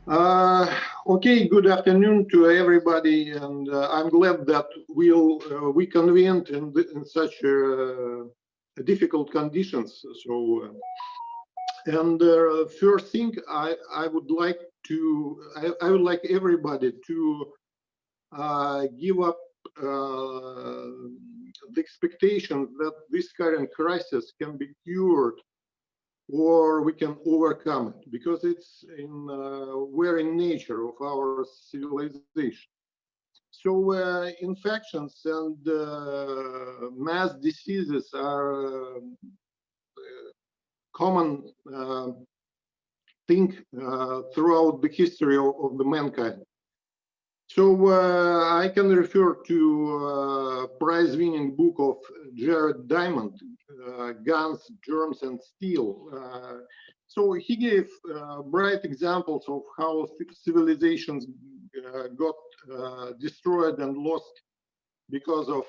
Uh, okay, good afternoon to everybody, and I'm glad that we convened in such difficult conditions. First thing I would like I would like everybody to give up the expectation that this current crisis can be cured or we can overcome it because it's in very nature of our civilization. So infections and mass diseases are common thing throughout the history of the mankind. So I can refer to prize-winning book of Jared Diamond, Guns, Germs, and Steel. So he gave bright examples of how civilizations got destroyed and lost because of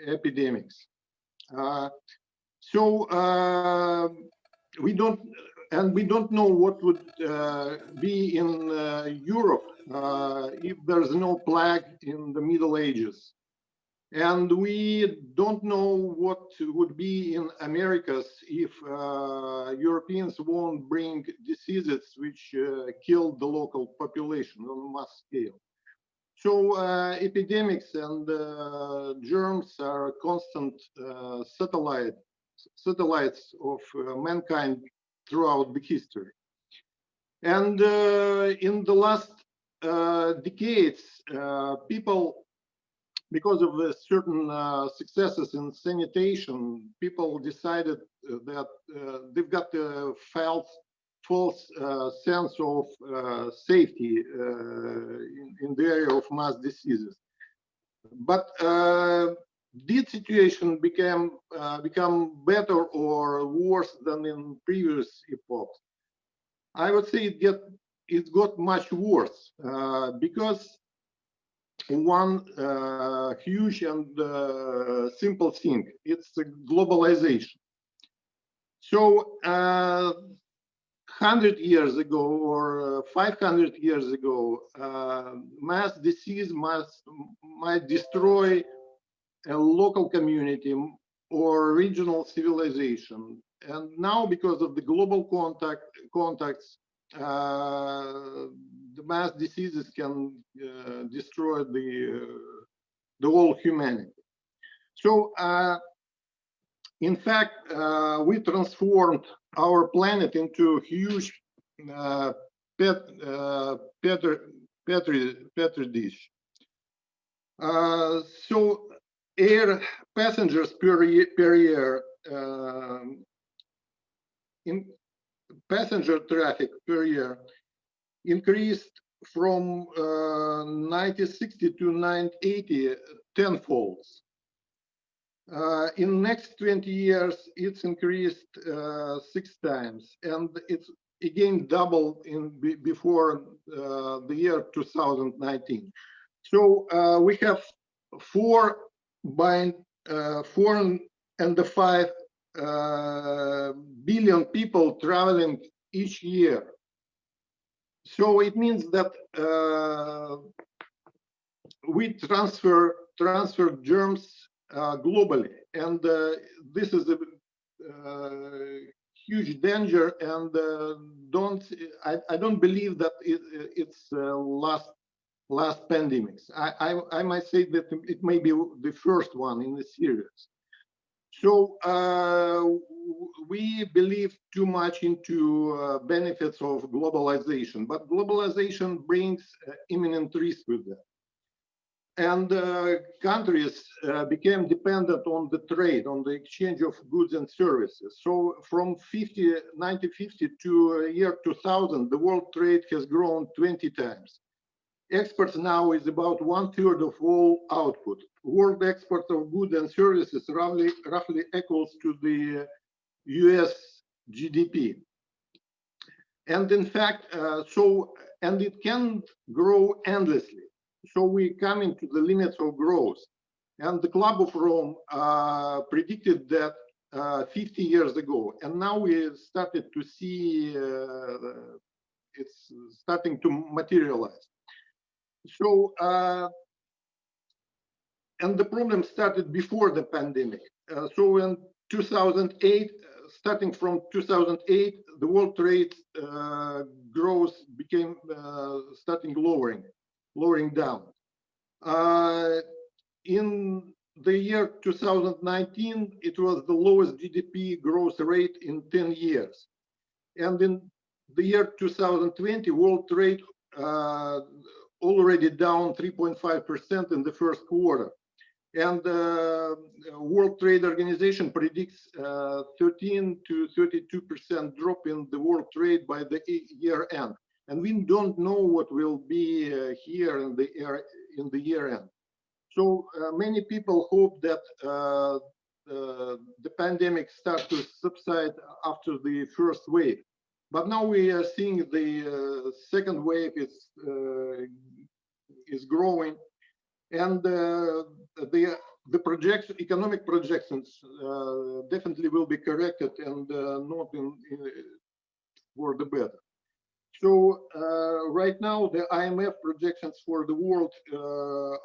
epidemics. Uh, so we don't know what would be in Europe if there's no plague in the Middle Ages. And we don't know what would be in Americas if Europeans won't bring diseases which kill the local population on a mass scale. So epidemics and germs are constant satellites of mankind throughout the history. And in the last decades, people, because of the certain successes in sanitation, people decided that they've got a false sense of safety in the area of mass diseases. But did situation become better or worse than in previous epochs? I would say it got much worse because one huge and simple thing, it's globalization. So 100 years ago or 500 years ago, mass disease might destroy a local community or regional civilization. And now, because of the global contacts, the mass diseases can destroy the whole humanity. So, in fact, we transformed our planet into a huge petri dish. So air passengers per year in passenger traffic per year increased from 1960 to 1980 tenfold. In next 20 years, it's increased 6 times, and it's again doubled before the year 2019. So we have 4.5 billion people traveling each year. So it means that we transfer germs globally, and this is a huge danger. And I don't believe that it's last pandemics. I might say that it may be the first one in the series. So we believe too much into benefits of globalization, but globalization brings imminent risk with that. And countries became dependent on the trade, on the exchange of goods and services. So from 1950 to year 2000, the world trade has grown 20 times. Exports now is about 1/3 of all output. World export of goods and services roughly equals to the US GDP. And in fact, and it can grow endlessly. So we come into the limits of growth. And the Club of Rome predicted that 50 years ago. And now we started to see it's starting to materialize. So, and the problem started before the pandemic. So in 2008, starting from 2008, the world trade growth became starting lowering down. In the year 2019, it was the lowest GDP growth rate in 10 years. And in the year 2020, world trade already down 3.5% in the first quarter. And World Trade Organization predicts 13 to 32% drop in the world trade by the year end. And we don't know what will be here in the year end. So many people hope that the pandemic starts to subside after the first wave. But now we are seeing the second wave is growing, and the economic projections definitely will be corrected and not for the better. So right now, the IMF projections for the world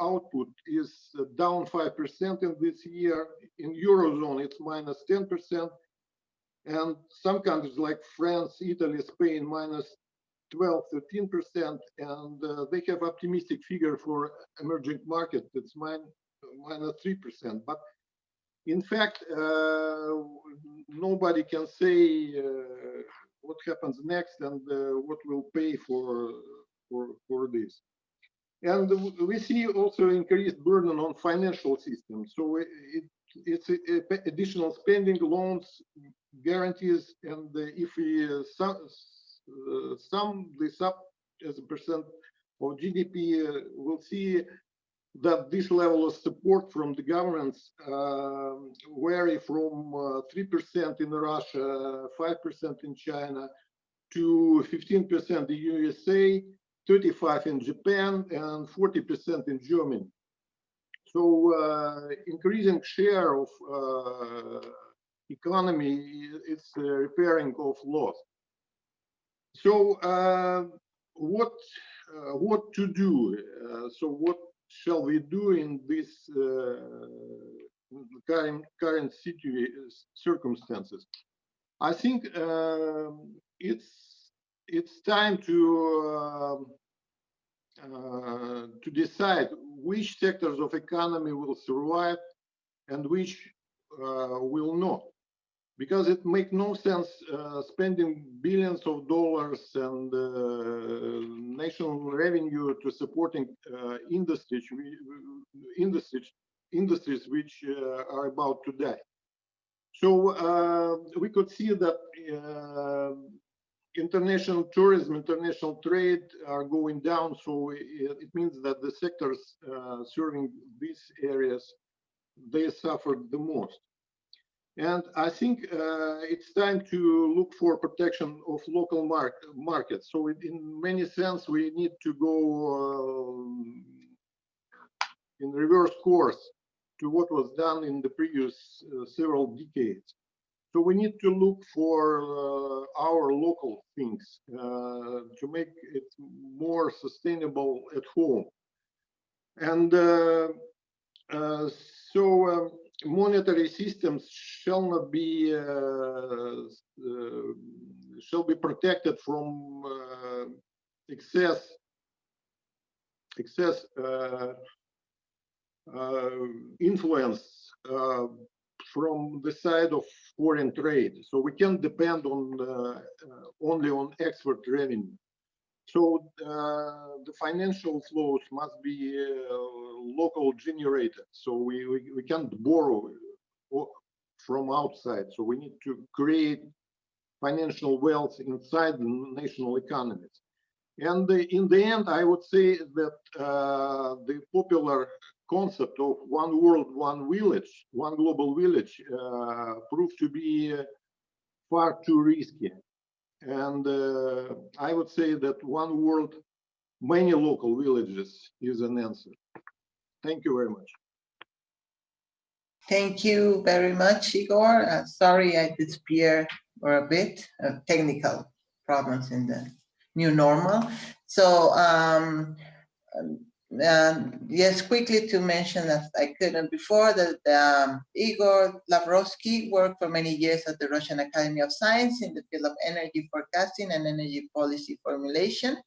output is down 5% in this year. In Eurozone, it's minus 10%. And some countries like France, Italy, Spain, minus 12, 13%. And they have optimistic figure for emerging market, it's minus 3%. But in fact, nobody can say what happens next and what will pay for this. And we see also increased burden on financial systems. So it's additional spending, loans, guarantees, and if we sum this up as a percent of GDP, we'll see that this level of support from the governments vary from 3% in Russia, 5% in China, to 15% in the USA, 35% in Japan, and 40% in Germany. So increasing share of economy is repairing of loss. So what to do? So what shall we do in this current circumstances? I think it's time to decide which sectors of economy will survive and which will not, because it makes no sense spending billions of dollars and national revenue to supporting industries which are about to die. So we could see that international tourism, international trade are going down. So it means that the sectors serving these areas, they suffered the most. And I think it's time to look for protection of local markets. So in many sense, we need to go in reverse course to what was done in the previous several decades. So we need to look for our local things to make it more sustainable at home. And so monetary systems shall be protected from excess influence from the side of foreign trade. So we can't depend on only on export revenue. So the financial flows must be local generated. So we can't borrow from outside. So we need to create financial wealth inside the national economies. And in the end, I would say that the popular concept of one world, one village, one global village proved to be far too risky. And I would say that one world, many local villages is an answer. Thank you very much. Thank you very much, Igor. Sorry I disappeared for a bit of technical problems in the new normal. So yes, quickly to mention that I couldn't before that Igor Lavrovsky worked for many years at the Russian Academy of Science in the field of energy forecasting and energy policy formulation.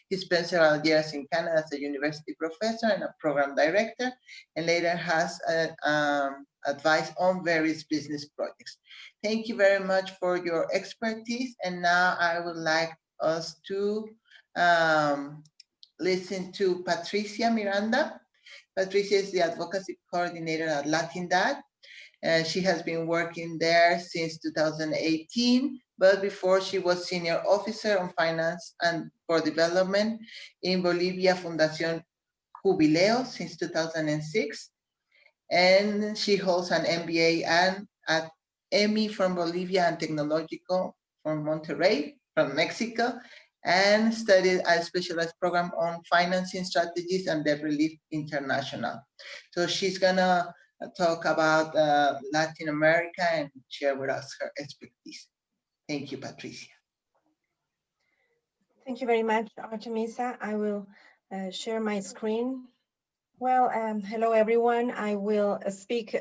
He spent several years in Canada as a university professor and a program director, and later has advice on various business projects. Thank you very much for your expertise. And now I would like us to listen to Patricia Miranda. Patricia is the advocacy coordinator at Latindad. She has been working there since 2018, but before she was senior officer on finance and for development in Bolivia Fundación Jubileo since 2006. And she holds an MBA and at EMI from Bolivia and Tecnológico from Monterrey, from Mexico, and studied a specialized program on financing strategies and debt relief international. So she's gonna talk about Latin America and share with us her expertise. Thank you, Patricia. Thank you very much, Artemisa. I will share my screen. Well, hello everyone. I will speak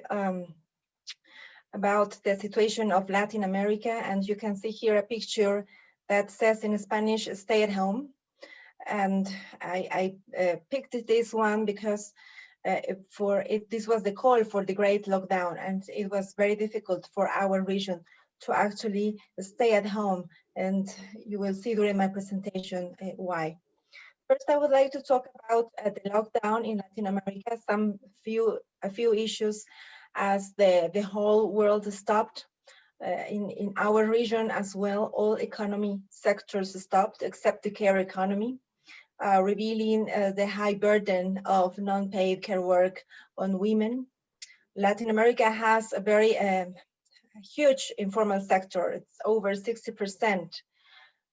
about the situation of Latin America, and you can see here a picture that says in Spanish, stay at home. And I picked this one because this was the call for the great lockdown, and it was very difficult for our region to actually stay at home. And you will see during my presentation why. First, I would like to talk about the lockdown in Latin America, a few issues as the whole world stopped. In our region as well, all economy sectors stopped except the care economy, revealing the high burden of non-paid care work on women. Latin America has a very huge informal sector. It's over 60%.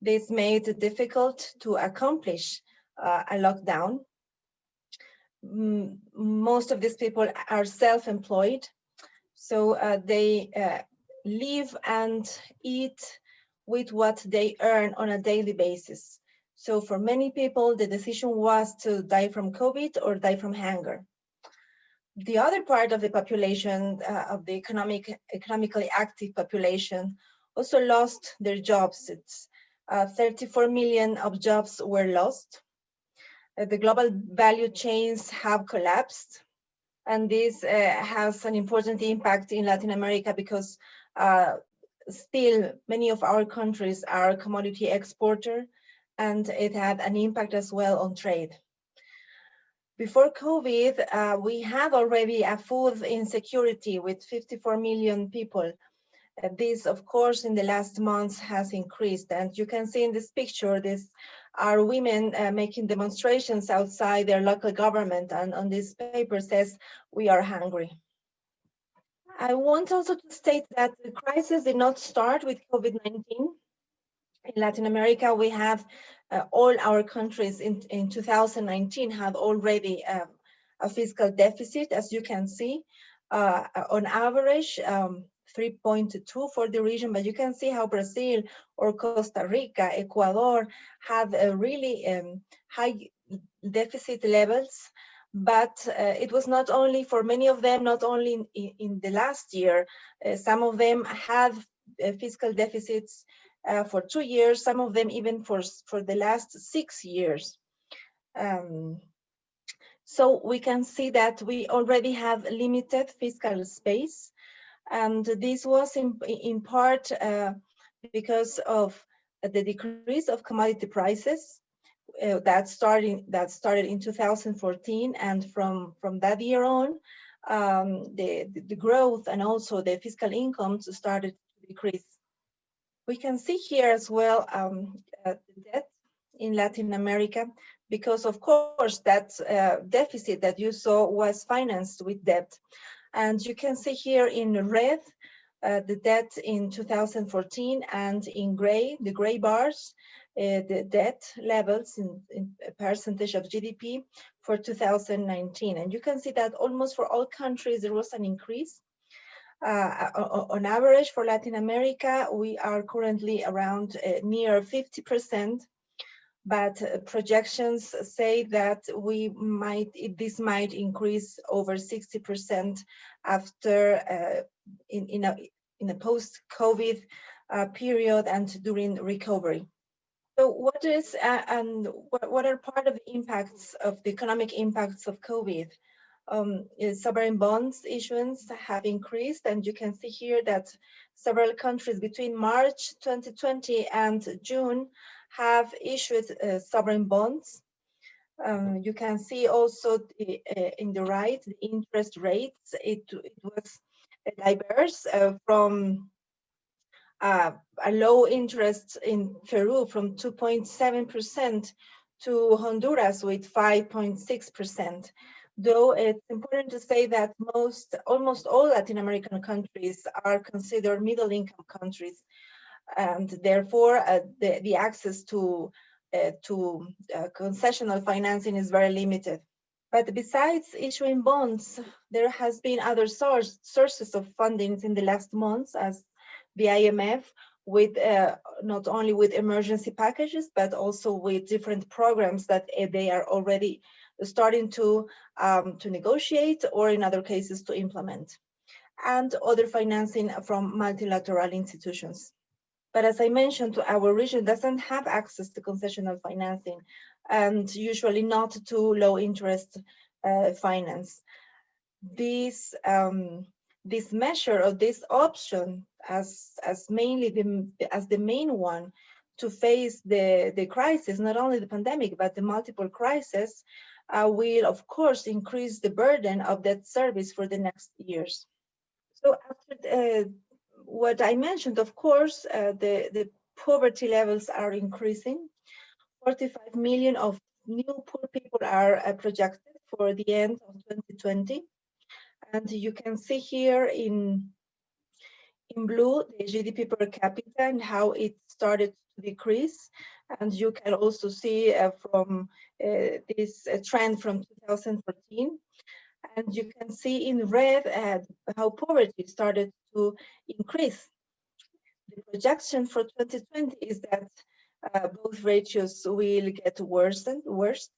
This made it difficult to accomplish a lockdown. Most of these people are self-employed, so they live and eat with what they earn on a daily basis. So for many people, the decision was to die from COVID or die from hunger. The other part of the population, of the economically active population, also lost their jobs. It's 34 million of jobs were lost. The global value chains have collapsed. And this has an important impact in Latin America because still many of our countries are commodity exporter, and it had an impact as well on trade. Before COVID, we had already a food insecurity with 54 million people. This, of course, in the last months has increased. And you can see in this picture, these are women making demonstrations outside their local government. And on this paper says, we are hungry. I want also to state that the crisis did not start with COVID-19. In Latin America, we have all our countries in 2019 have already a fiscal deficit, as you can see, on average, 3.2 for the region, but you can see how Brazil or Costa Rica, Ecuador have really high deficit levels. But it was not only for many of them, not only in the last year, some of them had fiscal deficits for 2 years, some of them even for the last 6 years. So we can see that we already have limited fiscal space. And this was in part because of the decrease of commodity prices that started in 2014, and from that year on, the growth and also the fiscal incomes started to decrease. We can see here as well the debt in Latin America, because of course that deficit that you saw was financed with debt. And you can see here in red the debt in 2014, and in gray, the gray bars, the debt levels in percentage of GDP for 2019. And you can see that almost for all countries there was an increase. On average for Latin America, we are currently around near 50%. but projections say that this might increase over 60% after in a post-COVID period and during recovery. So what is and what are part of the impacts of the economic impacts of COVID? Sovereign bonds issuance have increased, and you can see here that several countries between March 2020 and June have issued sovereign bonds. You can see also in the right, the interest rates. It was diverse from a low interest in Peru from 2.7% to Honduras with 5.6%. Though it's important to say that almost all Latin American countries are considered middle-income countries, and therefore the access to concessional financing is very limited. But besides issuing bonds, there has been other sources of funding in the last months, as the IMF, with not only with emergency packages, but also with different programs that they are already starting to negotiate, or in other cases to implement, and other financing from multilateral institutions. But as I mentioned, our region doesn't have access to concessional financing, and usually not to low interest finance. This measure, or this option, as the main one to face the crisis, not only the pandemic but the multiple crises, will of course increase the burden of debt service for the next years. So after what I mentioned, of course, the poverty levels are increasing. 45 million of new poor people are projected for the end of 2020. And you can see here in blue the GDP per capita and how it started to decrease. And you can also see from this trend from 2014. And you can see in red how poverty started to increase. The projection for 2020 is that both ratios will get worse and worse.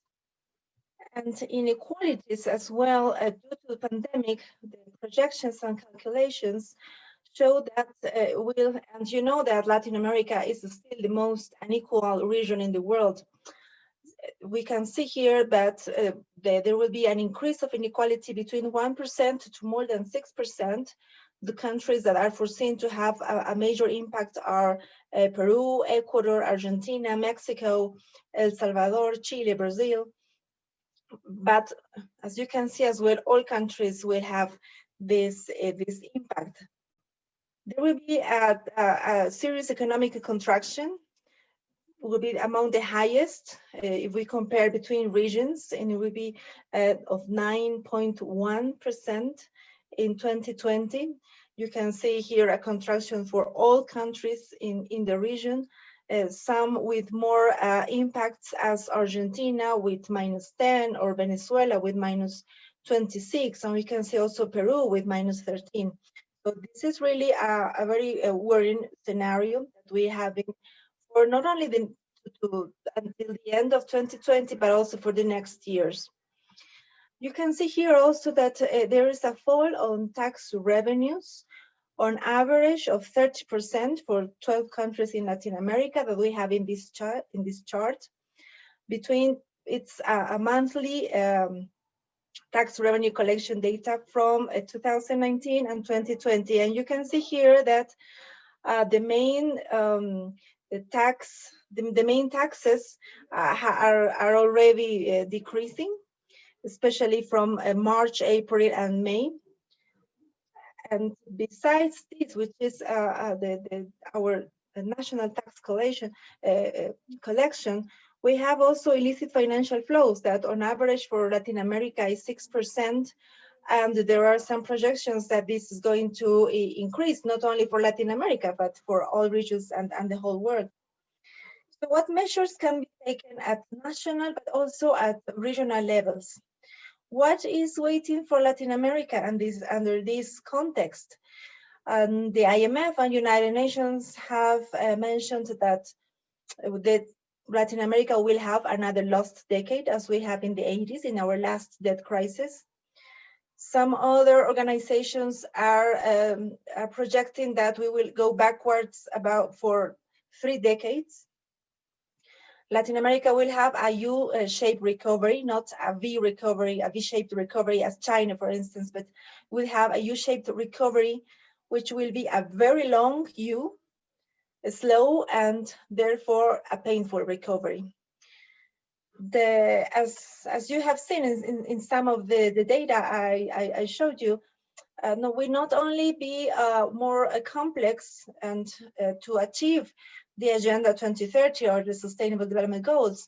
And inequalities as well, due to the pandemic, the projections and calculations show that and you know that Latin America is still the most unequal region in the world. We can see here that there will be an increase of inequality between 1% to more than 6%. The countries that are foreseen to have a major impact are Peru, Ecuador, Argentina, Mexico, El Salvador, Chile, Brazil. But as you can see as well, all countries will have this impact. There will be a serious economic contraction, will be among the highest if we compare between regions, and it will be of 9.1% in 2020. You can see here a contraction for all countries in the region, some with more impacts, as Argentina with -10, or Venezuela with -26, and we can see also Peru with -13. So this is really a very worrying scenario that we have for not only until the end of 2020, but also for the next years. You can see here also that there is a fall on tax revenues, on average of 30% for 12 countries in Latin America that we have in this chart. It's a monthly tax revenue collection data from 2019 and 2020, and you can see here that the main taxes are already decreasing, especially from March, April, and May. And besides this, which is our national tax collection, we have also illicit financial flows that on average for Latin America is 6%. And there are some projections that this is going to increase, not only for Latin America, but for all regions and the whole world. So what measures can be taken at national, but also at regional levels? What is waiting for Latin America under this context? The IMF and United Nations have mentioned that Latin America will have another lost decade as we have in the 80s in our last debt crisis. Some other organizations are projecting that we will go backwards for 3 decades. Latin America will have a U-shaped recovery, not a V recovery, a V-shaped recovery as China, for instance, but will have a U-shaped recovery, which will be a very long U, a slow and therefore a painful recovery. As you have seen in some of the data I showed you, no, we not only be more complex and to achieve the Agenda 2030 or the Sustainable Development Goals,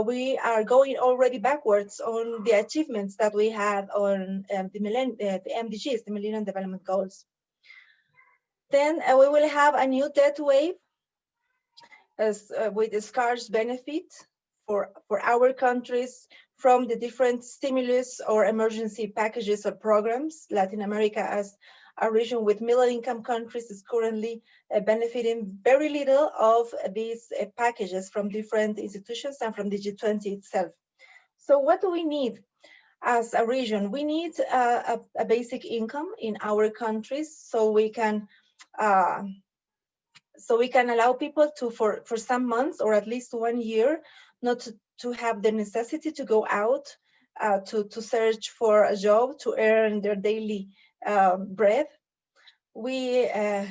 we are going already backwards on the achievements that we had on the MDGs, the Millennium Development Goals. Then we will have a new debt wave with a scarce benefit for our countries from the different stimulus or emergency packages or programs. Latin America, as a region with middle-income countries, is currently benefiting very little of these packages from different institutions and from the G20 itself. So what do we need as a region? We need a basic income in our countries so we can allow people to, for some months or at least 1 year, not to have the necessity to go out to search for a job to earn their daily bread. We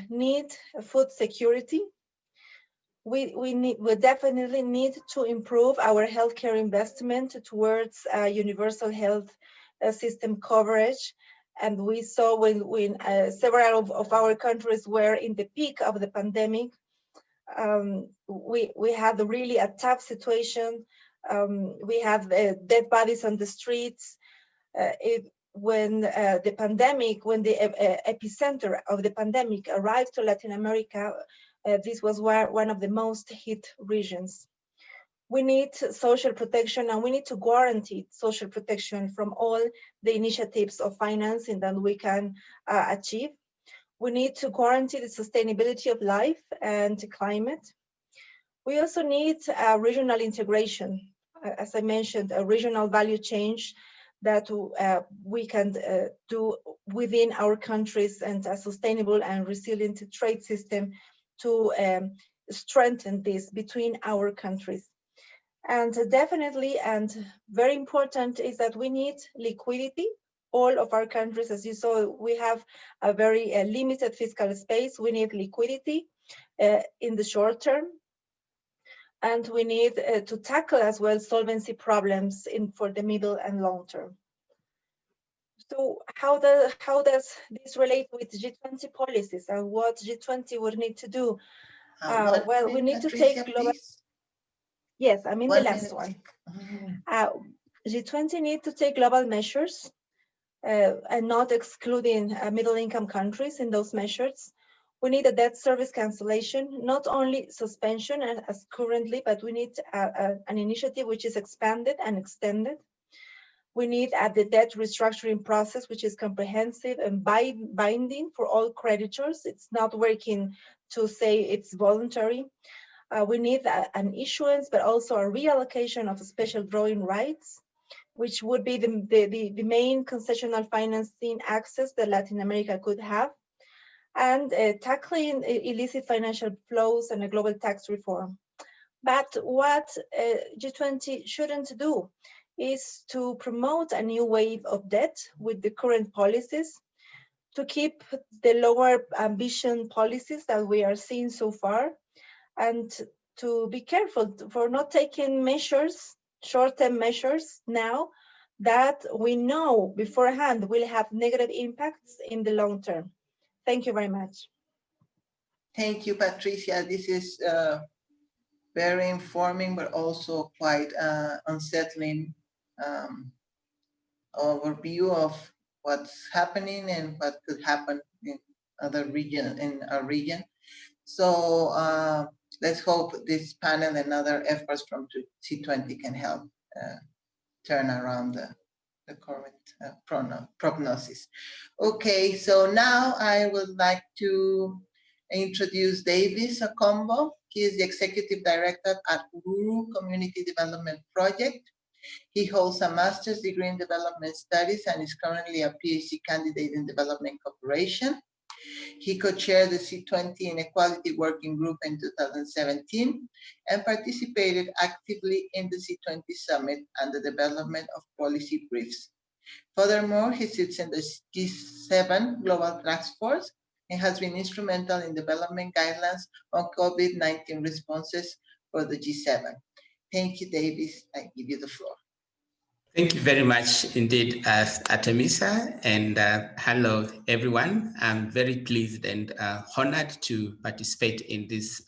need food security. We definitely need to improve our healthcare investment towards universal health system coverage. And we saw when several of our countries were in the peak of the pandemic, we had really a tough situation. We have dead bodies on the streets. When the epicenter of the pandemic arrived to Latin America, this was one of the most hit regions. We need social protection, and we need to guarantee social protection from all the initiatives of financing that we can achieve. We need to guarantee the sustainability of life and climate. We also need regional integration. As I mentioned, a regional value change that we can do within our countries, and a sustainable and resilient trade system to strengthen this between our countries. And definitely, and very important, is that we need liquidity. All of our countries, as you saw, we have a very limited fiscal space. We need liquidity in the short term. And we need to tackle as well solvency problems for the middle and long term. So how does this relate with G20 policies and what G20 would need to do? Well, we need to take global. Yes, I mean the last one. G20 need to take global measures and not excluding middle-income countries in those measures. We need a debt service cancellation, not only suspension as currently, but we need an initiative which is expanded and extended. We need the debt restructuring process, which is comprehensive and binding for all creditors. It's not working to say it's voluntary. We need an issuance, but also a reallocation of special drawing rights, which would be the main concessional financing access that Latin America could have, and tackling illicit financial flows and a global tax reform. But what G20 shouldn't do is to promote a new wave of debt with the current policies, to keep the lower ambition policies that we are seeing so far, and to be careful for not taking measures, short-term measures now that we know beforehand will have negative impacts in the long term. Thank you very much. Thank you, Patricia. This is very informing, but also quite unsettling overview of what's happening and what could happen in other region, in our region. So let's hope this panel and other efforts from C20 can help turn around the current prognosis. Okay, so now I would like to introduce Davis Akombo. He is the Executive Director at Ururu Community Development Project. He holds a master's degree in development studies and is currently a PhD candidate in development cooperation. He co-chaired the C20 Inequality Working Group in 2017 and participated actively in the C20 Summit and the development of policy briefs. Furthermore, he sits in the G7 Global Task Force and has been instrumental in development guidelines on COVID-19 responses for the G7. Thank you, Davis. I give you the floor. Thank you very much indeed, Artemisa, and hello, everyone. I'm very pleased and honored to participate in this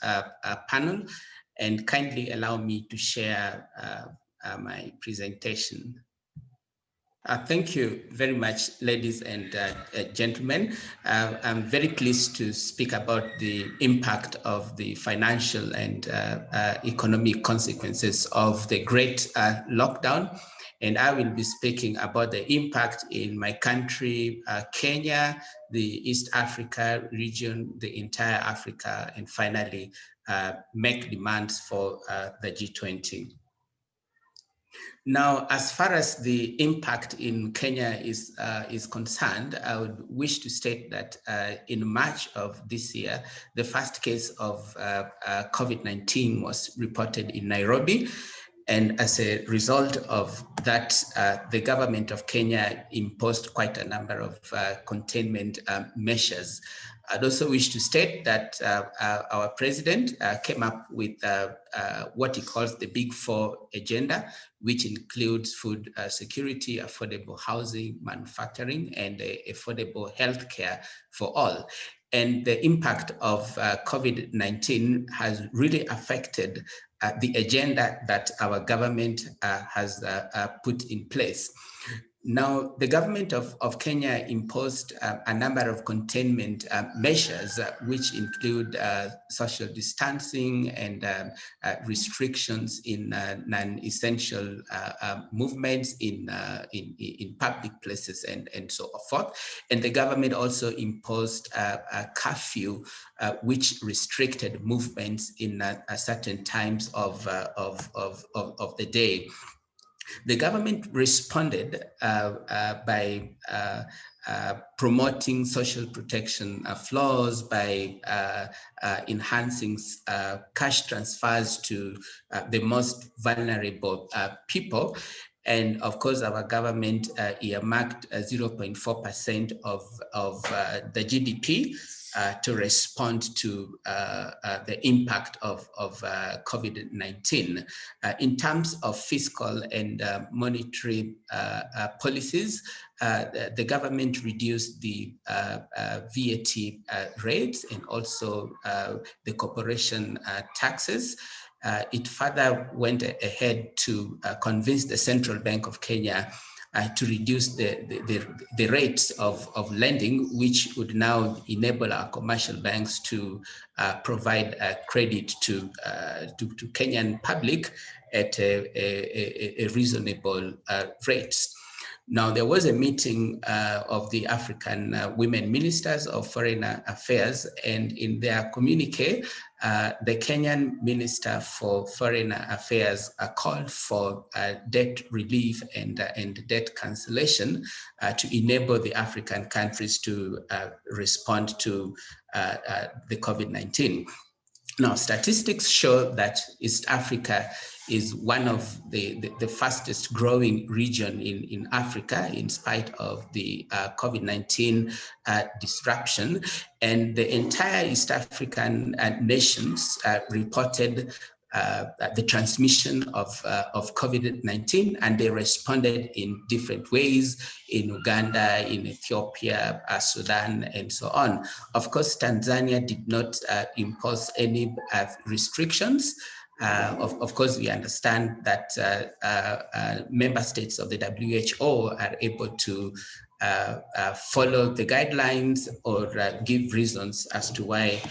panel, and kindly allow me to share my presentation. Thank you very much, ladies and gentlemen. I'm very pleased to speak about the impact of the financial and economic consequences of the great lockdown. And I will be speaking about the impact in my country, Kenya, the East Africa region, the entire Africa, and finally make demands for the G20. Now, as far as the impact in Kenya is concerned, I would wish to state that in March of this year, the first case of COVID-19 was reported in Nairobi. And as a result of that, the government of Kenya imposed quite a number of containment measures. I'd also wish to state that our president came up with what he calls the Big Four agenda, which includes food security, affordable housing, manufacturing, and affordable healthcare for all. And the impact of COVID-19 has really affected the agenda that our government has put in place. Now, the government of Kenya imposed a number of containment measures, which include social distancing and restrictions in non-essential movements in public places and so forth. And the government also imposed a curfew, which restricted movements in certain times of the day. The government responded by promoting social protection flows, by enhancing cash transfers to the most vulnerable people. And of course, our government earmarked 0.4% of the GDP to respond to the impact of COVID-19. In terms of fiscal and monetary policies, the government reduced the VAT rates and also the corporation taxes. It further went ahead to convince the Central Bank of Kenya to reduce the rates of lending, which would now enable our commercial banks to provide credit to Kenyan public at a reasonable rates. Now, there was a meeting of the African women ministers of foreign affairs, and in their communique, the Kenyan Minister for Foreign Affairs called for debt relief and debt cancellation to enable the African countries to respond to the COVID-19. Now, statistics show that East Africa is one of the fastest growing region in Africa in spite of the COVID-19 disruption. And the entire East African nations reported the transmission of COVID-19, and they responded in different ways in Uganda, in Ethiopia, Sudan, and so on. Of course, Tanzania did not impose any restrictions. Of course, we understand that member states of the WHO are able to follow the guidelines or give reasons as to why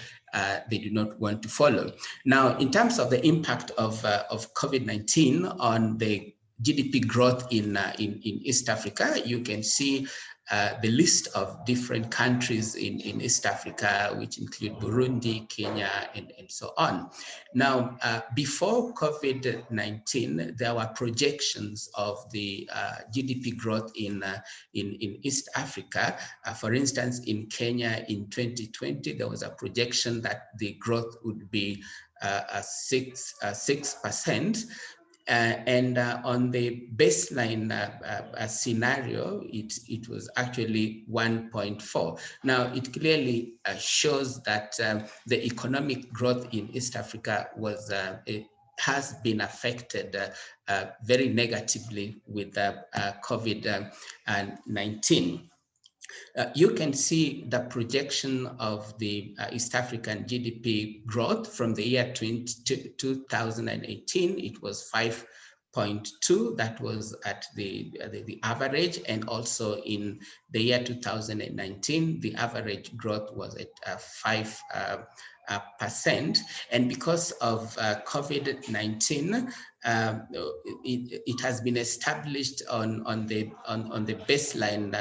they do not want to follow. Now, in terms of the impact of COVID-19 on the GDP growth in East Africa, you can see the list of different countries in East Africa, which include Burundi, Kenya, and so on. Now, before COVID-19, there were projections of the GDP growth in East Africa. For instance, in Kenya in 2020, there was a projection that the growth would be 6%. And on the baseline scenario, it was actually 1.4. Now, it clearly shows that the economic growth in East Africa has been affected very negatively with COVID-19. You can see the projection of the East African GDP growth from the year 2018. It was 5.2. That was at the average, and also in the year 2019, the average growth was at 5%. And because of COVID-19, it has been established on the baseline.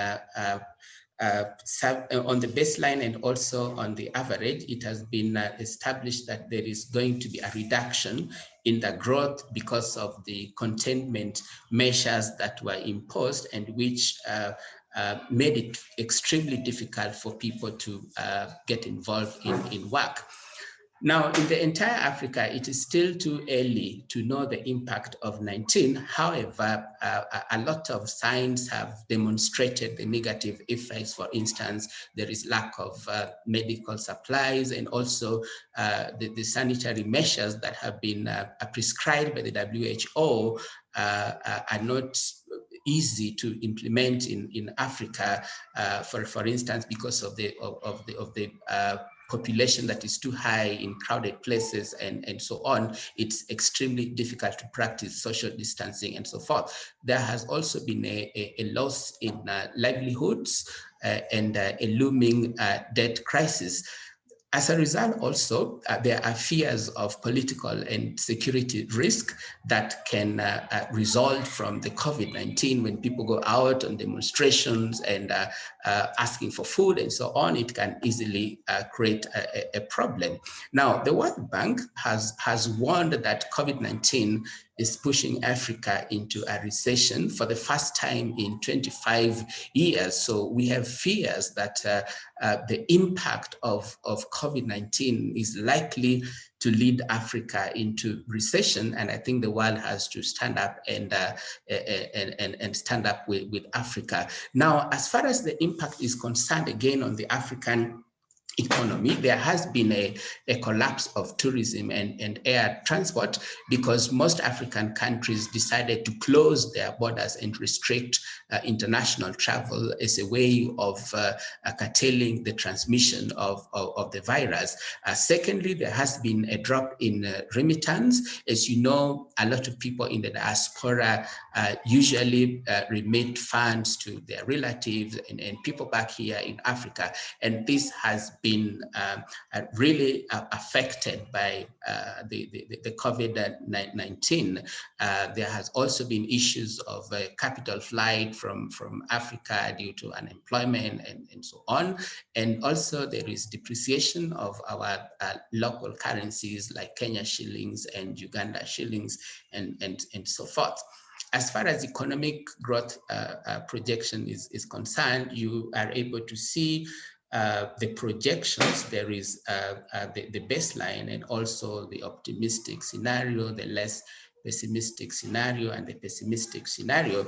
On the baseline and also on the average, it has been established that there is going to be a reduction in the growth because of the containment measures that were imposed, and which made it extremely difficult for people to get involved in work. Now, in the entire Africa, it is still too early to know the impact of 19. However, a lot of signs have demonstrated the negative effects. For instance, there is lack of medical supplies, and also the sanitary measures that have been prescribed by the WHO are not easy to implement in Africa. For instance, because of the population that is too high in crowded places and so on, it's extremely difficult to practice social distancing and so forth. There has also been a loss in livelihoods and a looming debt crisis. As a result, also, there are fears of political and security risk that can result from the COVID-19. When people go out on demonstrations and asking for food and so on, it can easily create a problem. Now, the World Bank has warned that COVID-19 is pushing Africa into a recession for the first time in 25 years. So we have fears that the impact of COVID-19 is likely to lead Africa into recession, and I think the world has to stand up and stand up with Africa. Now, as far as the impact is concerned, again on the African economy, there has been a collapse of tourism and air transport, because most African countries decided to close their borders and restrict international travel as a way of curtailing the transmission of the virus. Secondly, there has been a drop in remittance. As you know, a lot of people in the diaspora usually remit funds to their relatives and people back here in Africa, and this has been really affected by the COVID-19. There has also been issues of capital flight from Africa due to unemployment and so on. And also there is depreciation of our local currencies like Kenya shillings and Uganda shillings and so forth. As far as economic growth projection is concerned, you are able to see the projections. There is the baseline and also the optimistic scenario, the less pessimistic scenario, and the pessimistic scenario.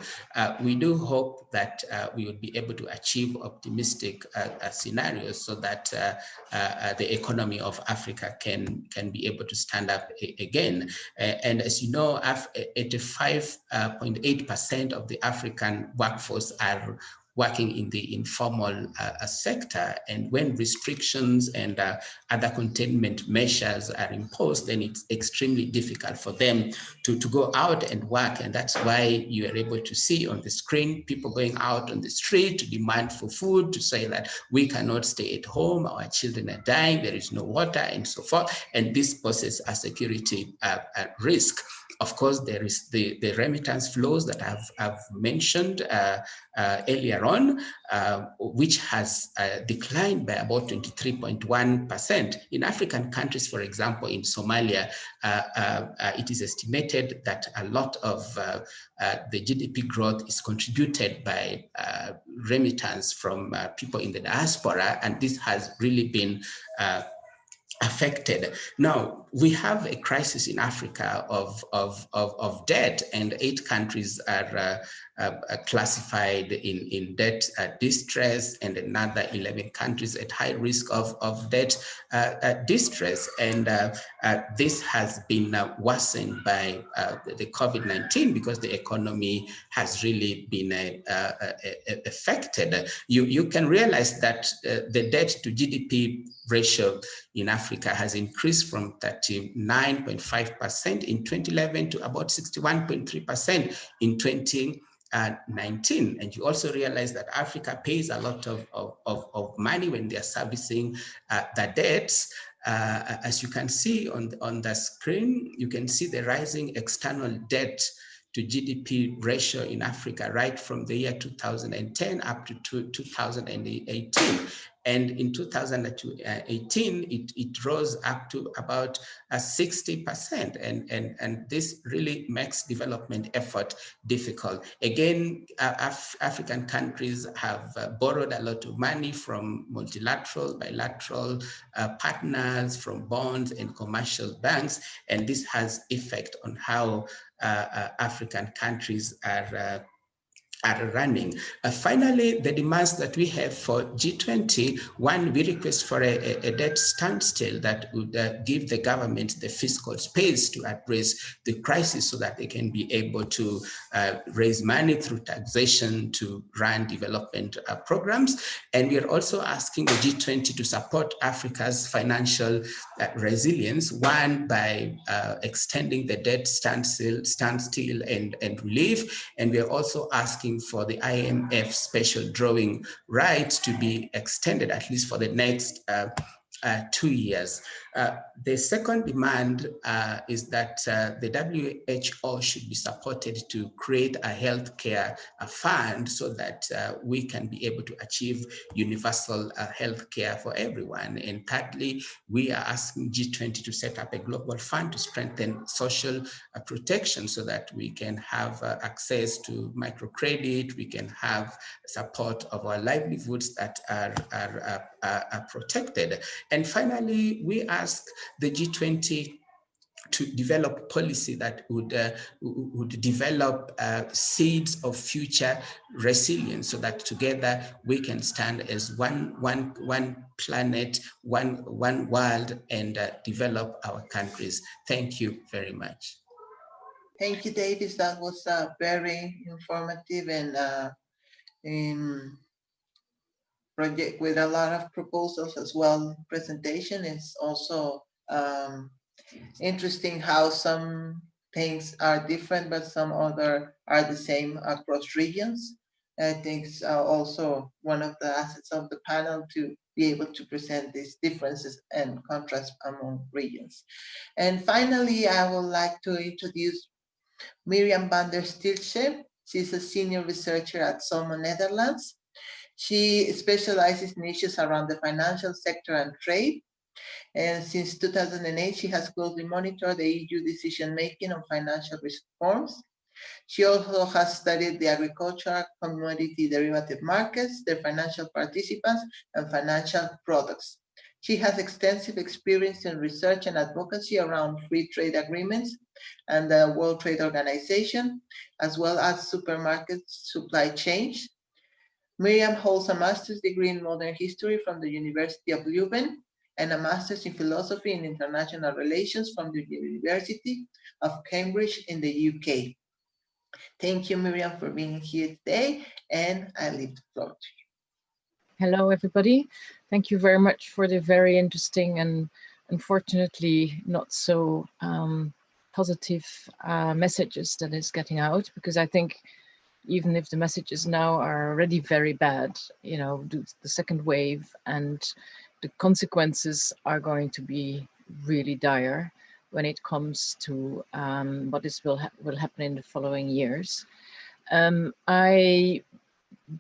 We do hope that we would be able to achieve optimistic scenarios so that the economy of Africa can be able to stand up again. And as you know, 85.8% of the African workforce are working in the informal sector. And when restrictions and other containment measures are imposed, then it's extremely difficult for them to go out and work. And that's why you are able to see on the screen people going out on the street to demand for food, to say that we cannot stay at home, our children are dying, there is no water, and so forth. And this poses a security risk. Of course, there is the remittance flows that I've mentioned earlier on, which has declined by about 23.1%. In African countries, for example, in Somalia, it is estimated that a lot of the GDP growth is contributed by remittance from people in the diaspora, and this has really been affected. Now, we have a crisis in Africa of debt, and 8 countries are classified in debt distress, and another 11 countries at high risk of debt distress. And this has been worsened by the COVID-19 because the economy has really been affected. You can realize that the debt to GDP ratio in Africa has increased from 39.5% in 2011 to about 61.3% in 2019. And you also realize that Africa pays a lot of money when they're servicing the debts. As you can see on the screen, you can see the rising external debt to GDP ratio in Africa right from the year 2010 up to 2018. And in 2018, it rose up to about 60%. And this really makes development effort difficult. Again, African countries have borrowed a lot of money from multilateral, bilateral partners, from bonds and commercial banks. And this has effect on how African countries are running. Finally, the demands that we have for G20, one, we request for a debt standstill that would give the government the fiscal space to address the crisis so that they can be able to raise money through taxation to run development programs. And we are also asking the G20 to support Africa's financial resilience, one, by extending the debt standstill and relief. And we are also asking for the IMF special drawing rights to be extended at least for the next 2 years. The second demand is that the WHO should be supported to create a healthcare fund so that we can be able to achieve universal healthcare for everyone. And thirdly, we are asking G20 to set up a global fund to strengthen social protection so that we can have access to microcredit, we can have support of our livelihoods that are protected. And finally, we ask the G20 to develop policy that would develop seeds of future resilience so that together we can stand as one planet, one world, and develop our countries. Thank you very much. Thank you, Davis. That was very informative and project with a lot of proposals as well. Presentation is also interesting how some things are different, but some other are the same across regions. I think it's also one of the assets of the panel to be able to present these differences and contrasts among regions. And finally, I would like to introduce Miriam van der Stilche. She's a senior researcher at Solmo, Netherlands. She specializes in issues around the financial sector and trade. And since 2008, she has closely monitored the EU decision-making on financial reforms. She also has studied the agricultural commodity derivative markets, their financial participants, and financial products. She has extensive experience in research and advocacy around free trade agreements and the World Trade Organization, as well as supermarket supply chains. Miriam holds a master's degree in modern history from the University of Leuven and a master's in philosophy and international relations from the University of Cambridge in the UK. Thank you, Miriam, for being here today, and I leave the floor to you. Hello, everybody. Thank you very much for the very interesting and unfortunately not so positive messages that is getting out, because I think even if the messages now are already very bad, you know, the second wave and the consequences are going to be really dire. when it comes to what will happen in the following years. I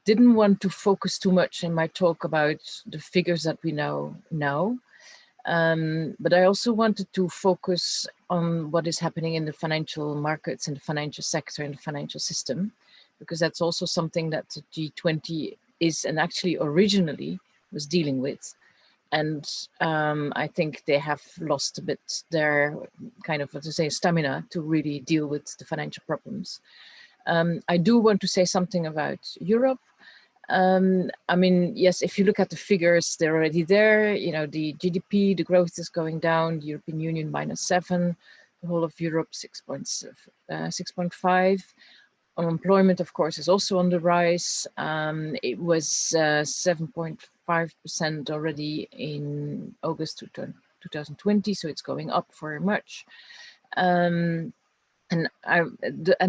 didn't want to focus too much in my talk about the figures that we now know, but I also wanted to focus on what is happening in the financial markets, in the financial sector, in the financial system, because that's also something that the G20 is, and actually originally was dealing with. And I think they have lost a bit their kind of, what to say, stamina to really deal with the financial problems. I do want to say something about Europe. I mean, yes, if you look at the figures, they're already there. You know, the GDP, the growth is going down, the European Union -7, the whole of Europe 6.5. Unemployment, of course, is also on the rise. It was 7.5% already in August 2020, so it's going up very much. And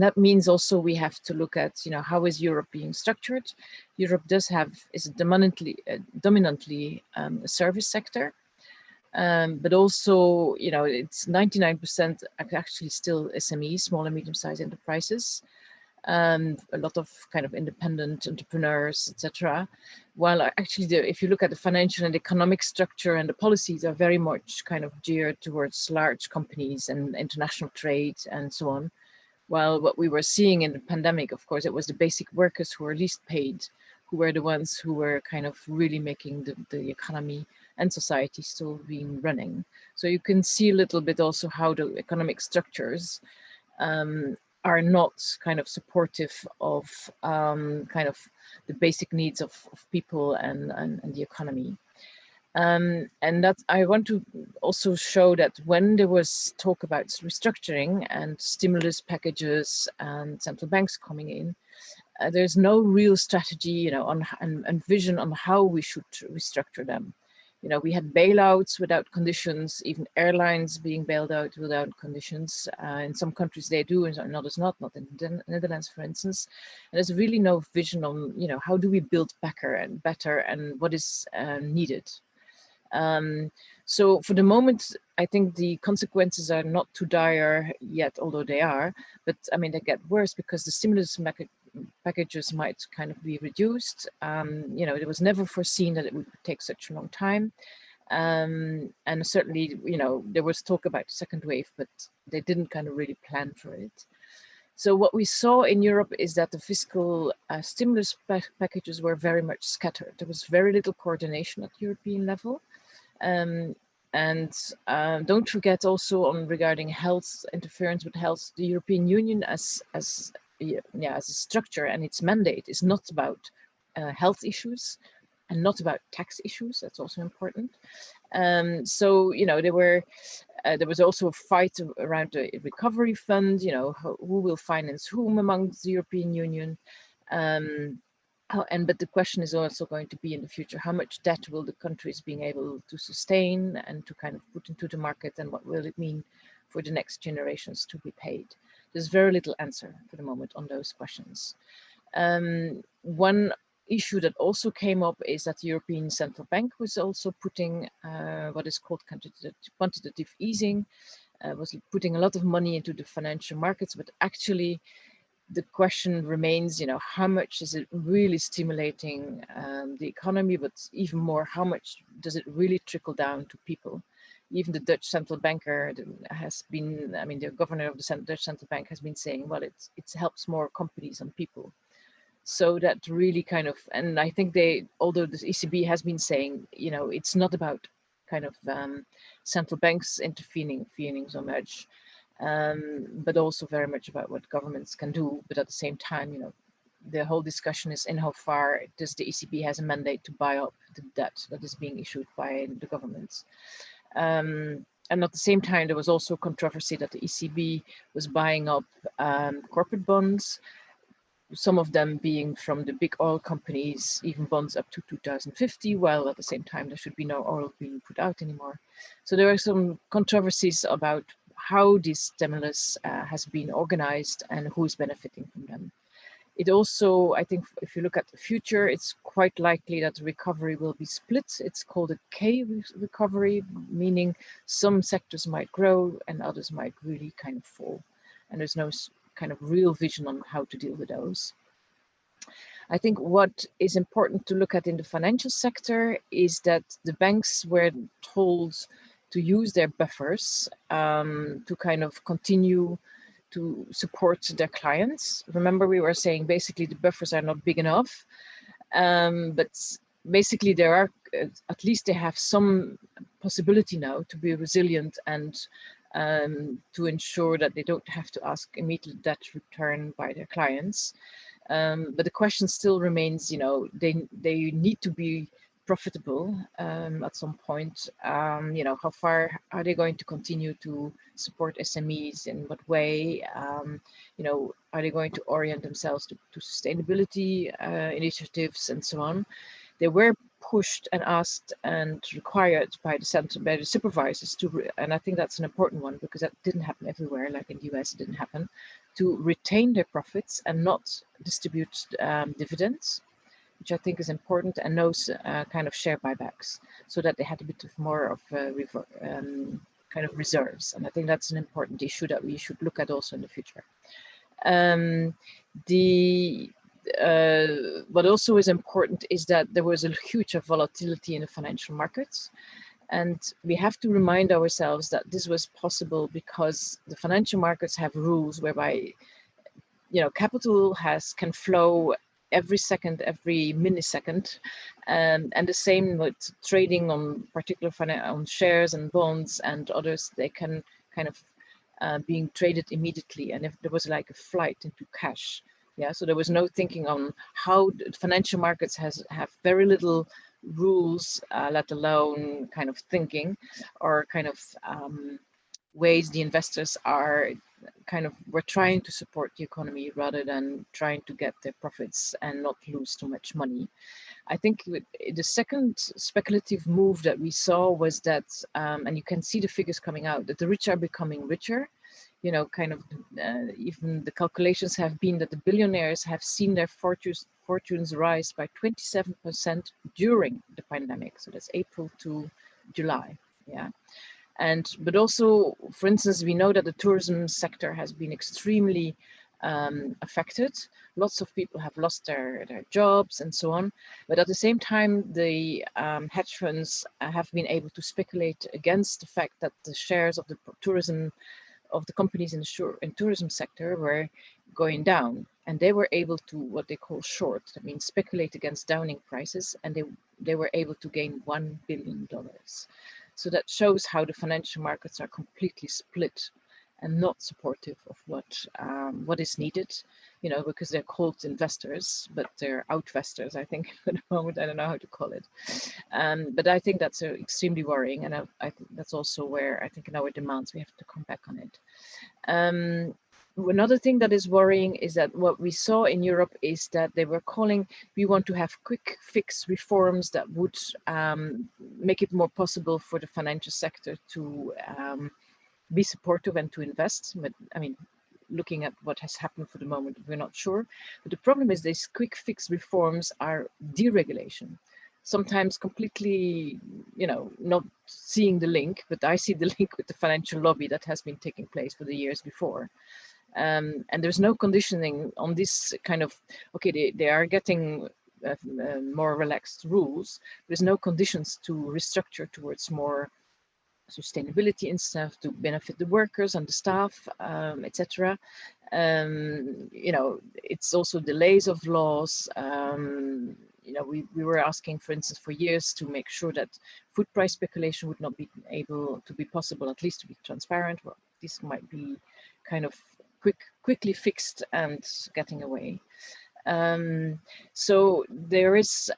that means also we have to look at, you know, how is Europe being structured? Europe is dominantly a service sector, but also, you know, it's 99% actually still SMEs, small and medium-sized enterprises, and a lot of kind of independent entrepreneurs, etc. While actually, if you look at the financial and economic structure and the policies are very much kind of geared towards large companies and international trade and so on. While what we were seeing in the pandemic, of course, it was the basic workers who were least paid, who were the ones who were kind of really making the economy and society still being running. So you can see a little bit also how the economic structures are not kind of supportive of kind of the basic needs of people and the economy. And that I want to also show that when there was talk about restructuring and stimulus packages and central banks coming in, there's no real strategy, you know, and vision on how we should restructure them. You know, we had bailouts without conditions, even airlines being bailed out without conditions. In some countries they do, and in others not in the Netherlands, for instance. And there's really no vision on, you know, how do we build better and what is needed. So for the moment, I think the consequences are not too dire yet, although they are, but I mean, they get worse because the stimulus packages might kind of be reduced. You know, it was never foreseen that it would take such a long time. And certainly, you know, there was talk about the second wave, but they didn't kind of really plan for it. So what we saw in Europe is that the fiscal stimulus packages were very much scattered. There was very little coordination at European level. And don't forget also on regarding health, interference with health, the European Union as a structure and its mandate is not about health issues and not about tax issues. That's also important. So, you know, there was also a fight around the recovery fund, you know, who will finance whom amongst the European Union. But the question is also going to be in the future, how much debt will the countries being able to sustain and to kind of put into the market, and what will it mean for the next generations to be paid? There's very little answer for the moment on those questions. One issue that also came up is that the European Central Bank was also putting what is called quantitative easing, was putting a lot of money into the financial markets, but actually the question remains, you know, how much is it really stimulating the economy, but even more, how much does it really trickle down to people? Even the Dutch central banker has been, I mean, the governor of the Dutch central bank has been saying, well, it helps more companies than people. So that really kind of, and I think although the ECB has been saying, you know, it's not about kind of central banks intervening so much, but also very much about what governments can do. But at the same time, you know, the whole discussion is in how far does the ECB has a mandate to buy up the debt that is being issued by the governments. And at the same time, there was also controversy that the ECB was buying up corporate bonds, some of them being from the big oil companies, even bonds up to 2050, while at the same time there should be no oil being put out anymore. So there are some controversies about how this stimulus has been organized and who is benefiting from them. It also, I think, if you look at the future, it's quite likely that the recovery will be split. It's called a recovery, meaning some sectors might grow and others might really kind of fall. And there's no kind of real vision on how to deal with those. I think what is important to look at in the financial sector is that the banks were told to use their buffers to kind of continue to support their clients. Remember, we were saying basically the buffers are not big enough, but basically there are, at least they have some possibility now to be resilient and to ensure that they don't have to ask immediate debt return by their clients. But the question still remains, you know, they need to be profitable at some point. You know, how far are they going to continue to support SMEs, in what way? You know, are they going to orient themselves to sustainability initiatives and so on? They were pushed and asked and required by the supervisors to, and I think that's an important one because that didn't happen everywhere. Like in the US, it didn't happen, to retain their profits and not distribute dividends, which I think is important, and those kind of share buybacks, so that they had a bit of more of kind of reserves. And I think that's an important issue that we should look at also in the future. What also is important is that there was a huge volatility in the financial markets. And we have to remind ourselves that this was possible because the financial markets have rules whereby, you know, capital can flow every second, every millisecond, and the same with trading on particular on shares and bonds and others. They can kind of being traded immediately, and if there was like a flight into cash, yeah. So there was no thinking on how the financial markets have very little rules, let alone kind of thinking or kind of ways the investors are were trying to support the economy rather than trying to get their profits and not lose too much money. I think the second speculative move that we saw was that, and you can see the figures coming out, that the rich are becoming richer. You know, kind of even the calculations have been that the billionaires have seen their fortunes rise by 27% during the pandemic. So that's April to July, yeah. But also, for instance, we know that the tourism sector has been extremely affected. Lots of people have lost their jobs and so on. But at the same time, the hedge funds have been able to speculate against the fact that the shares of the companies in the tourism sector were going down, and they were able to what they call short. That means speculate against downing prices, and they were able to gain $1 billion. So that shows how the financial markets are completely split and not supportive of what is needed, you know, because they're called investors, but they're outvestors, I think, at the moment. I don't know how to call it. But I think that's extremely worrying. And I think that's also where I think in our demands, we have to come back on it. Another thing that is worrying is that what we saw in Europe is that they were calling, we want to have quick fix reforms that would make it more possible for the financial sector to be supportive and to invest. But I mean, looking at what has happened for the moment, we're not sure. But the problem is these quick fix reforms are deregulation. Sometimes completely, you know, not seeing the link, but I see the link with the financial lobby that has been taking place for the years before. And there's no conditioning on this kind of, okay, they are getting more relaxed rules. There's no conditions to restructure towards more sustainability and stuff to benefit the workers and the staff, etc. You know, it's also delays of laws. You know, we were asking, for instance, for years to make sure that food price speculation would not be able to be possible, at least to be transparent. Well, this might be kind of quickly fixed and getting away. So there is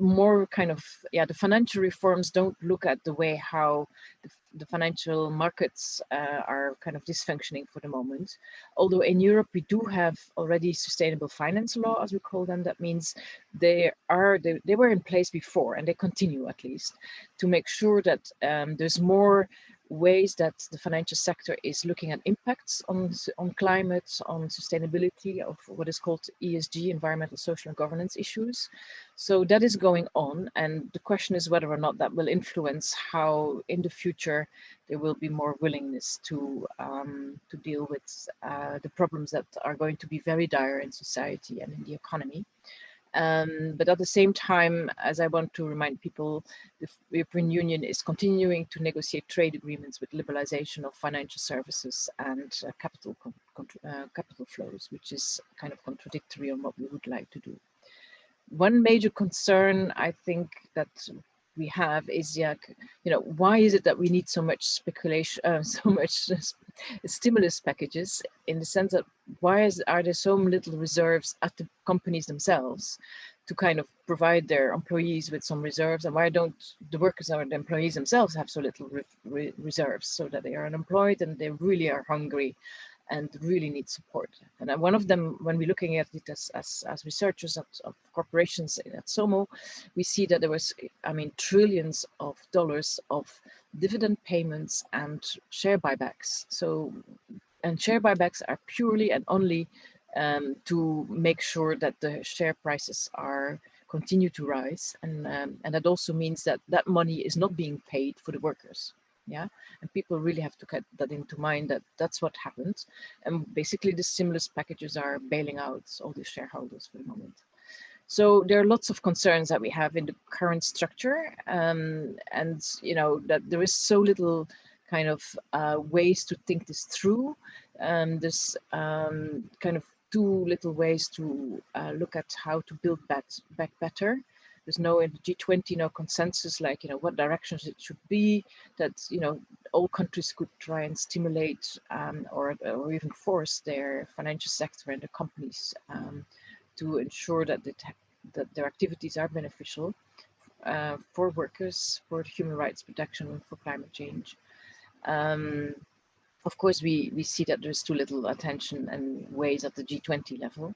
more kind of, yeah, the financial reforms don't look at the way how the financial markets are kind of dysfunctioning for the moment. Although in Europe, we do have already sustainable finance law, as we call them. That means they were in place before, and they continue at least to make sure that there's more ways that the financial sector is looking at impacts on climate, on sustainability of what is called ESG, environmental, social and governance issues. So that is going on, and the question is whether or not that will influence how in the future there will be more willingness to deal with the problems that are going to be very dire in society and in the economy. But at the same time, as I want to remind people, the European Union is continuing to negotiate trade agreements with liberalization of financial services and capital flows, which is kind of contradictory on what we would like to do. One major concern I think that we have is, why is it that we need so much speculation, so much stimulus packages, in the sense that are there so little reserves at the companies themselves to kind of provide their employees with some reserves, and why don't the workers or the employees themselves have so little reserves, so that they are unemployed and they really are hungry and really need support. And one of them, when we're looking at it as researchers of corporations at SOMO, we see that there was, trillions of dollars of dividend payments and share buybacks. And share buybacks are purely and only to make sure that the share prices continue to rise. And that also means that that money is not being paid for the workers. Yeah, and people really have to get that into mind, that that's what happened. And basically the stimulus packages are bailing out all the shareholders for the moment. So there are lots of concerns that we have in the current structure, and that there is so little kind of ways to think this through. There's kind of too little ways to look at how to build back better. There's no, in the G20, no consensus, like, what directions it should be, that, all countries could try and stimulate or even force their financial sector and the companies to ensure that their activities are beneficial for workers, for human rights protection, and for climate change. Of course, we see that there's too little attention and ways at the G20 level.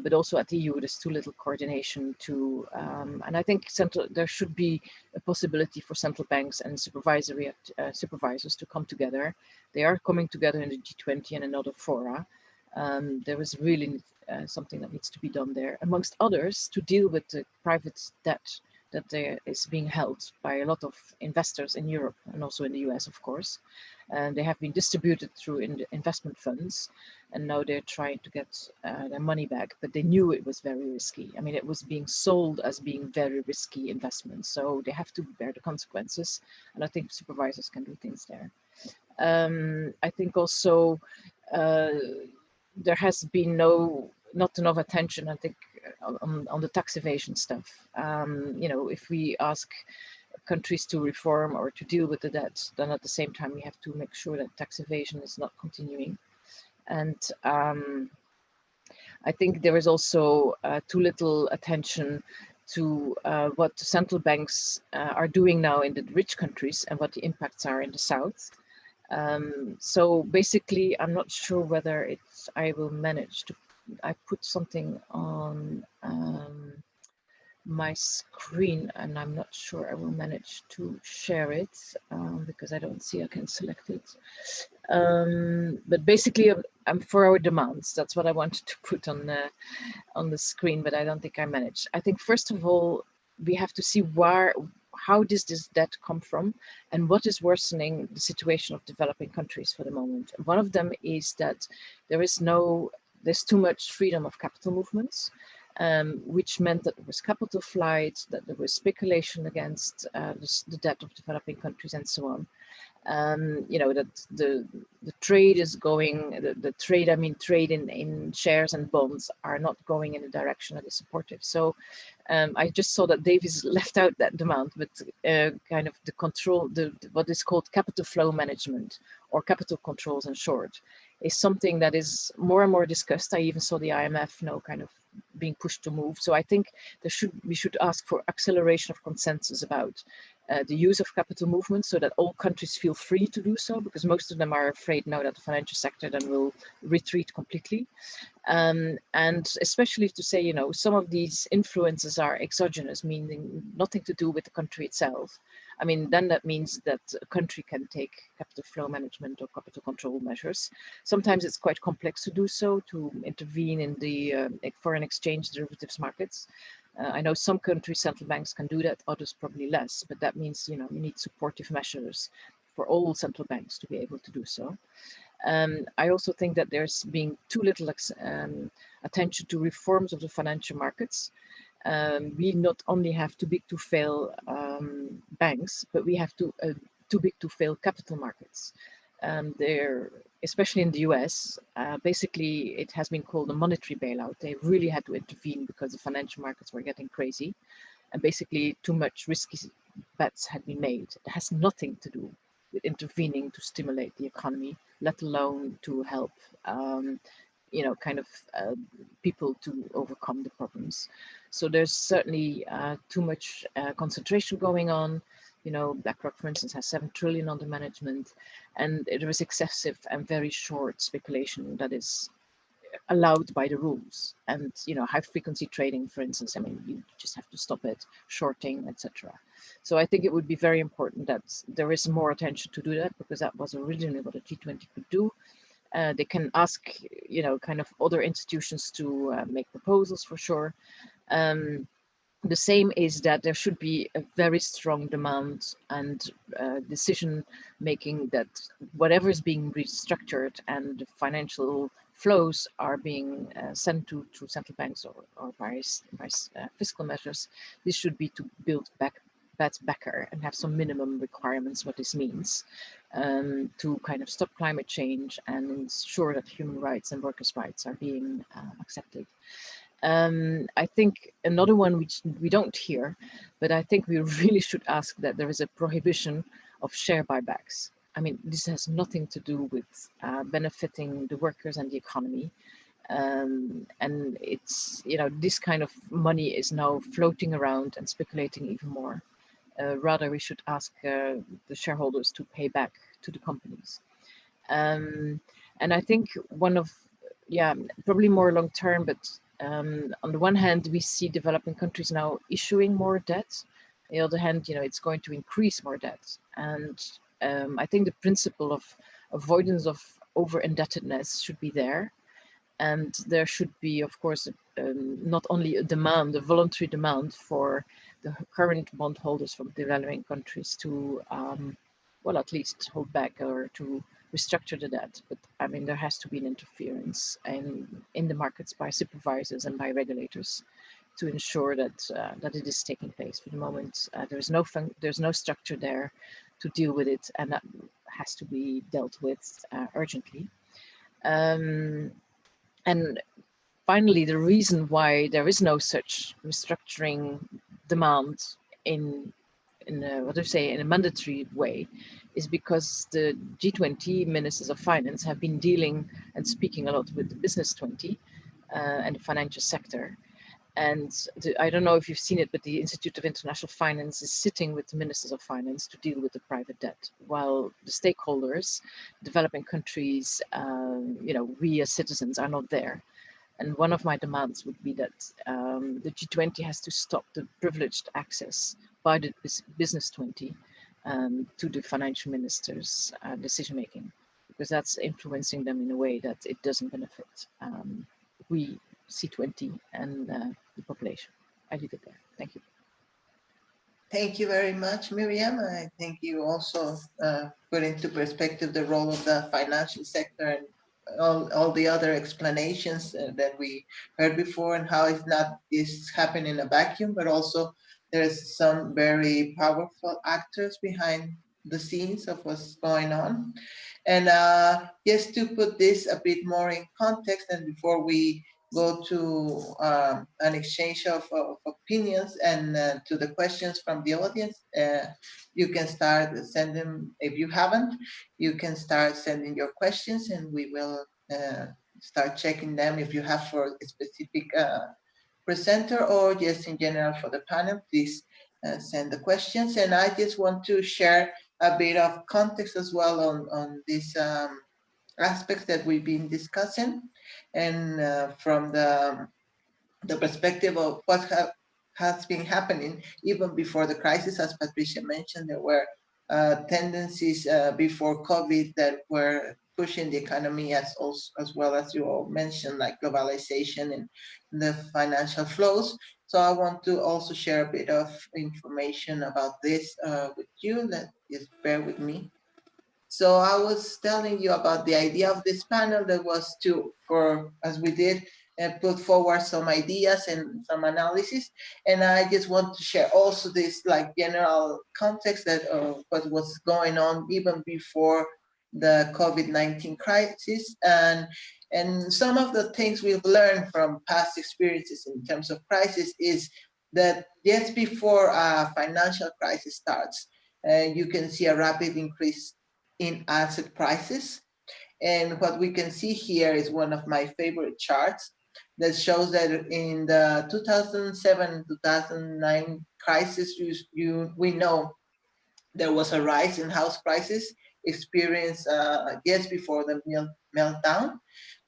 But also at the EU, there's too little coordination and I think there should be a possibility for central banks and supervisors to come together. They are coming together in the G20 and in other fora. There is really something that needs to be done there, amongst others, to deal with the private debt that there is being held by a lot of investors in Europe and also in the US, of course. And they have been distributed through investment funds, and now they're trying to get their money back, but they knew it was very risky. It was being sold as being very risky investments, so they have to bear the consequences, and I think supervisors can do things there. I think also there has been not enough attention, I think, on the tax evasion stuff. If we ask countries to reform or to deal with the debt, then at the same time we have to make sure that tax evasion is not continuing. And I think there is also too little attention to what the central banks are doing now in the rich countries and what the impacts are in the south. So basically, I'm not sure whether I will manage to. I put something on my screen, and I'm not sure I will manage to share it because I don't see I can select it. But basically, I'm for our demands. That's what I wanted to put on the screen, but I don't think I managed. I think first of all, we have to see how does this debt come from, and what is worsening the situation of developing countries for the moment. One of them is that there's too much freedom of capital movements, which meant that there was capital flight, that there was speculation against the debt of developing countries, and so on. That the trade is going, trade in shares and bonds are not going in a direction that is supportive. So I just saw that Davies left out that demand, but kind of the control, what is called capital flow management, or capital controls in short, is something that is more and more discussed. I even saw the IMF kind of being pushed to move. So I think we should ask for acceleration of consensus about the use of capital movements, so that all countries feel free to do so, because most of them are afraid now that the financial sector then will retreat completely. And especially to say, some of these influences are exogenous, meaning nothing to do with the country itself. I mean, then that means that a country can take capital flow management or capital control measures. Sometimes it's quite complex to do so, to intervene in the foreign exchange derivatives markets. I know some countries, central banks can do that, others probably less, but that means, you need supportive measures for all central banks to be able to do so. I also think that there's being too little attention to reforms of the financial markets. We not only have too big to fail banks, but we have too big to fail capital markets. There, especially in the US, basically it has been called a monetary bailout. They really had to intervene because the financial markets were getting crazy, and basically too much risky bets had been made. It has nothing to do with intervening to stimulate the economy, let alone to help people to overcome the problems. So there's certainly too much concentration going on. BlackRock, for instance, has 7 trillion under management, and there is excessive and very short speculation that is allowed by the rules. And high frequency trading, for instance, I mean, you just have to stop it, shorting, etc. So I think it would be very important that there is more attention to do that, because that was originally what a G20 could do. They can ask, kind of other institutions to make proposals for sure. The same is that there should be a very strong demand and decision making that whatever is being restructured and the financial flows are being sent to central banks or by fiscal measures, this should be to build back better and have some minimum requirements what this means to kind of stop climate change and ensure that human rights and workers' rights are being accepted. I think another one which we don't hear, but I think we really should ask that there is a prohibition of share buybacks. I mean, this has nothing to do with benefiting the workers and the economy. And it's, this kind of money is now floating around and speculating even more. Rather, we should ask the shareholders to pay back to the companies. And I think one of, probably more long term, but on the one hand, we see developing countries now issuing more debt. On the other hand, it's going to increase more debt. And I think the principle of avoidance of over-indebtedness should be there. And there should be, of course, not only a voluntary demand for the current bondholders from developing countries to, at least hold back or to restructure the debt. But I mean, there has to be an interference in the markets by supervisors and by regulators to ensure that that it is taking place. For the moment, there's no structure there to deal with it, and that has to be dealt with urgently. And finally, the reason why there is no such restructuring demand in a mandatory way is because the G20 ministers of finance have been dealing and speaking a lot with the business 20 and the financial sector. And I don't know if you've seen it, but the Institute of International Finance is sitting with the ministers of finance to deal with the private debt, while the stakeholders, developing countries, we as citizens are not there. And one of my demands would be that the G20 has to stop the privileged access by the business 20 to the financial ministers' decision-making, because that's influencing them in a way that it doesn't benefit we, C20, and the population. I leave it there. Thank you. Thank you very much, Miriam. I think you also put into perspective the role of the financial sector and all the other explanations that we heard before, and how it's not this happening in a vacuum, but also there's some very powerful actors behind the scenes of what's going on. And just to put this a bit more in context, and before we go to an exchange of opinions and to the questions from the audience, you can start sending, if you haven't, you can start sending your questions, and we will start checking them. If you have for a specific presenter or just in general for the panel, please send the questions. And I just want to share a bit of context as well on these aspects that we've been discussing, and from the perspective of what has been happening even before the crisis. As Patricia mentioned, there were tendencies before COVID that were pushing the economy, as well as you all mentioned, like globalization and the financial flows. So I want to also share a bit of information about this with you. Just bear with me. So I was telling you about the idea of this panel that was as we did, put forward some ideas and some analysis. And I just want to share also this like general context that what was going on even before the COVID-19 crisis. And some of the things we've learned from past experiences in terms of crisis is that just before a financial crisis starts, you can see a rapid increase in asset prices. And what we can see here is one of my favorite charts that shows that in the 2007-2009 crisis, we know there was a rise in house prices experienced just before the meltdown.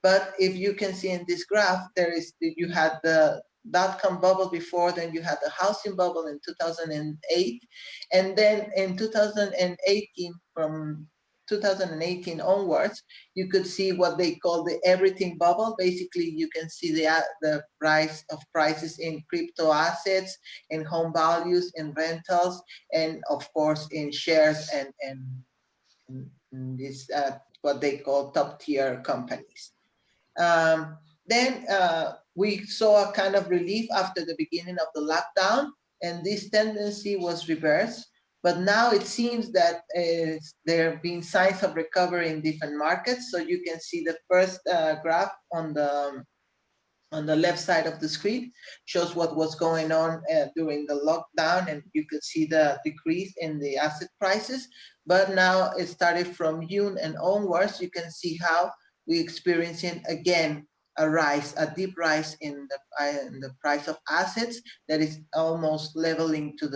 But if you can see in this graph, you had the dot-com bubble before, then you had the housing bubble in 2008, and then in 2018, from 2018 onwards, you could see what they call the everything bubble. Basically, you can see the rise of prices in crypto assets, in home values, in rentals, and of course in shares and this what they call top tier companies. Then we saw a kind of relief after the beginning of the lockdown, and this tendency was reversed. But now it seems that there have been signs of recovery in different markets. So you can see the first graph on the left side of the screen shows what was going on during the lockdown, and you could see the decrease in the asset prices. But now it started from June and onwards. You can see how we're experiencing again a deep rise in the price of assets that is almost leveling to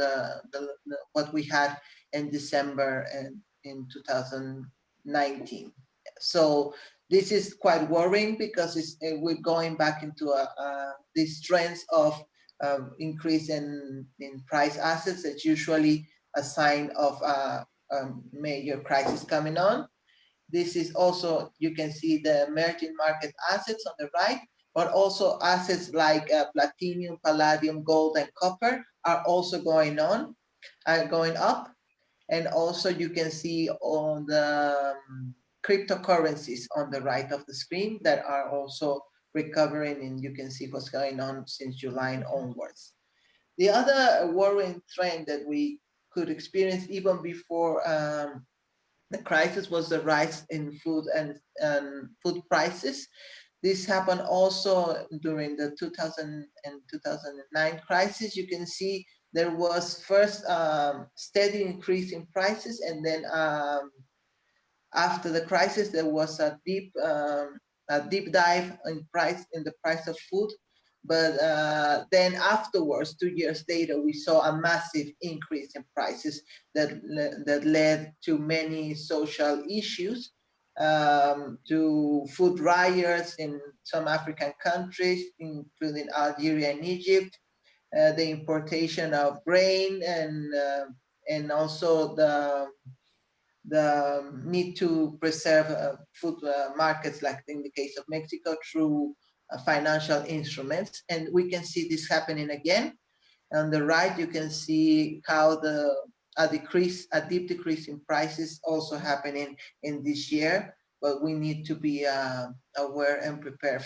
what we had in December and in 2019. So this is quite worrying because we're going back into these trends of increase in price assets. That's usually a sign of a major crisis coming on. This is also, you can see the emerging market assets on the right, but also assets like platinum, palladium, gold, and copper are also going up. And also you can see on the cryptocurrencies on the right of the screen that are also recovering, and you can see what's going on since July onwards. The other worrying trend that we could experience even before the crisis was the rise in food and food prices. This happened also during the 2000 and 2009 crisis. You can see there was first steady increase in prices, and then after the crisis, there was a deep dive in the price of food. But then afterwards, 2 years later, we saw a massive increase in prices that led to many social issues, to food riots in some African countries, including Algeria and Egypt, the importation of grain, and also the need to preserve food markets, like in the case of Mexico, through financial instruments. And we can see this happening again. On the right, you can see how a deep decrease in prices also happening in this year, but we need to be aware and prepared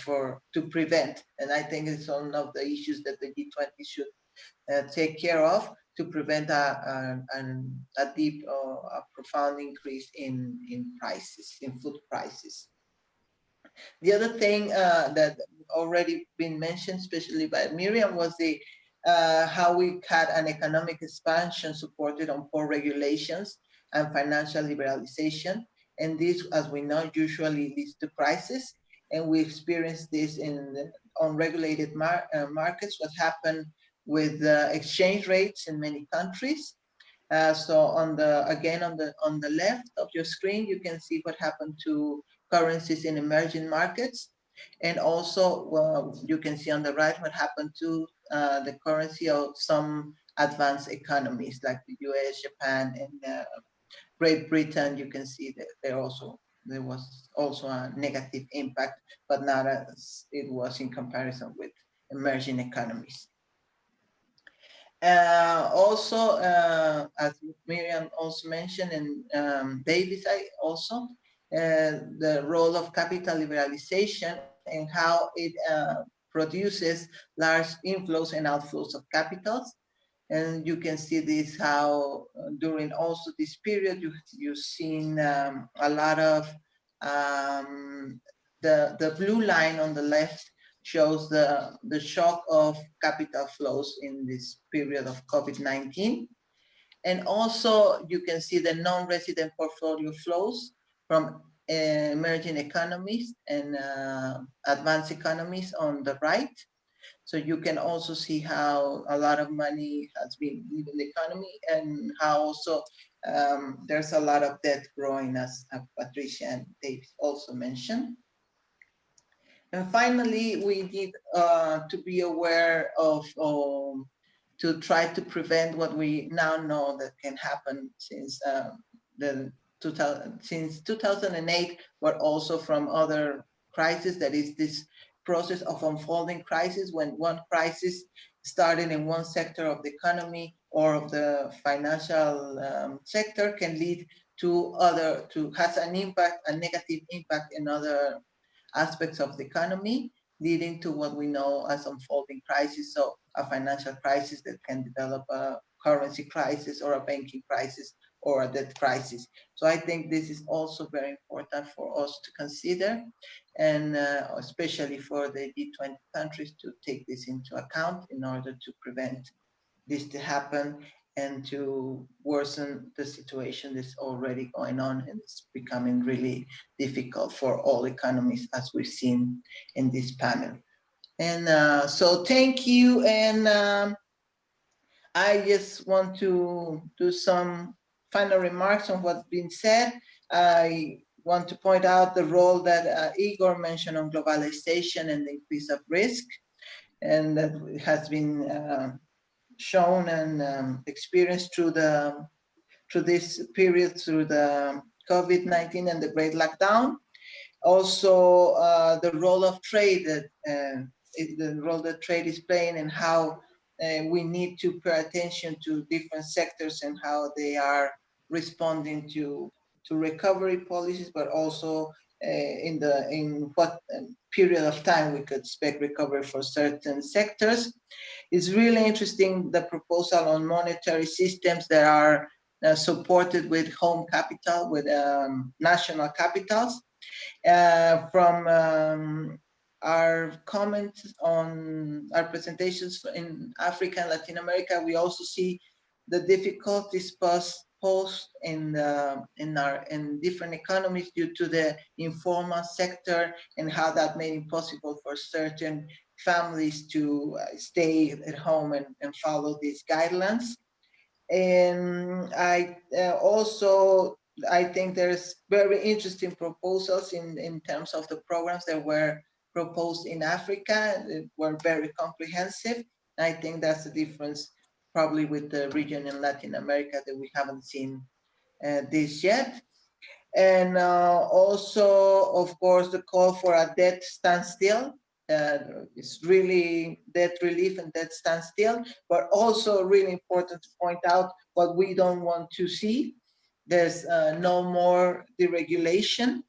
to prevent. And I think it's one of the issues that the G20 should take care of, to prevent a deep or a profound increase in prices, in food prices. The other thing that already been mentioned, especially by Miriam, was how we had an economic expansion supported on poor regulations and financial liberalization. And this, as we know, usually leads to crisis. And we experienced this in unregulated markets, what happened with exchange rates in many countries. So on the left of your screen, you can see what happened to currencies in emerging markets. And also, you can see on the right what happened to the currency of some advanced economies like the US, Japan, and Great Britain. You can see that there was also a negative impact, but not as it was in comparison with emerging economies. Also, as Miriam also mentioned, and Davis also, the role of capital liberalization and how it produces large inflows and outflows of capitals. And you can see this how during also this period you've seen a lot of the blue line on the left shows the shock of capital flows in this period of COVID-19. And also you can see the non-resident portfolio flows from emerging economies and advanced economies on the right. So you can also see how a lot of money has been leaving the economy and how also there's a lot of debt growing, as Patricia and Dave also mentioned. And finally, we need to be aware of, to try to prevent what we now know that can happen since since 2008, but also from other crises. That is this process of unfolding crisis, when one crisis started in one sector of the economy or of the financial sector can lead to has an impact, a negative impact in other aspects of the economy, leading to what we know as unfolding crisis. So a financial crisis that can develop a currency crisis or a banking crisis or a debt crisis. So I think this is also very important for us to consider, and especially for the G20 countries to take this into account in order to prevent this to happen and to worsen the situation that's already going on, and it's becoming really difficult for all economies, as we've seen in this panel. And so thank you, and I just want to do some final remarks on what's been said. I want to point out the role that Igor mentioned on globalization and the increase of risk, and that has been shown and experienced through this period, through the COVID-19 and the Great Lockdown. Also, the role of trade, the role that trade is playing, and how we need to pay attention to different sectors and how they are responding to recovery policies, but also in what period of time we could expect recovery for certain sectors. It's really interesting, the proposal on monetary systems that are supported with home capital, with national capitals. From our comments on our presentations in Africa and Latin America, we also see the difficulties posed in different economies due to the informal sector, and how that made it possible for certain families to stay at home and follow these guidelines. And I think there's very interesting proposals in terms of the programs that were proposed in Africa. They were very comprehensive. I think that's the difference probably with the region in Latin America, that we haven't seen this yet. And also, of course, the call for a debt standstill. It's really debt relief and debt standstill, but also really important to point out what we don't want to see. There's no more deregulation.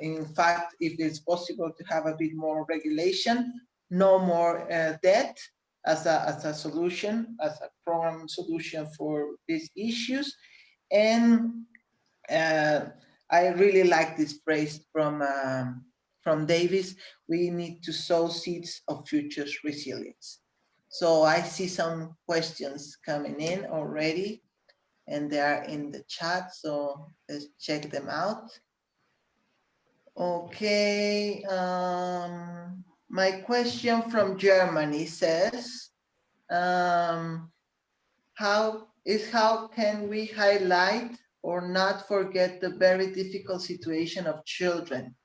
In fact, if it's possible to have a bit more regulation, no more debt as a solution, as a program solution for these issues. And I really like this phrase from Davis: we need to sow seeds of future resilience. So I see some questions coming in already, and they are in the chat, so let's check them out. Okay, my question from Germany says, how can we highlight or not forget the very difficult situation of children,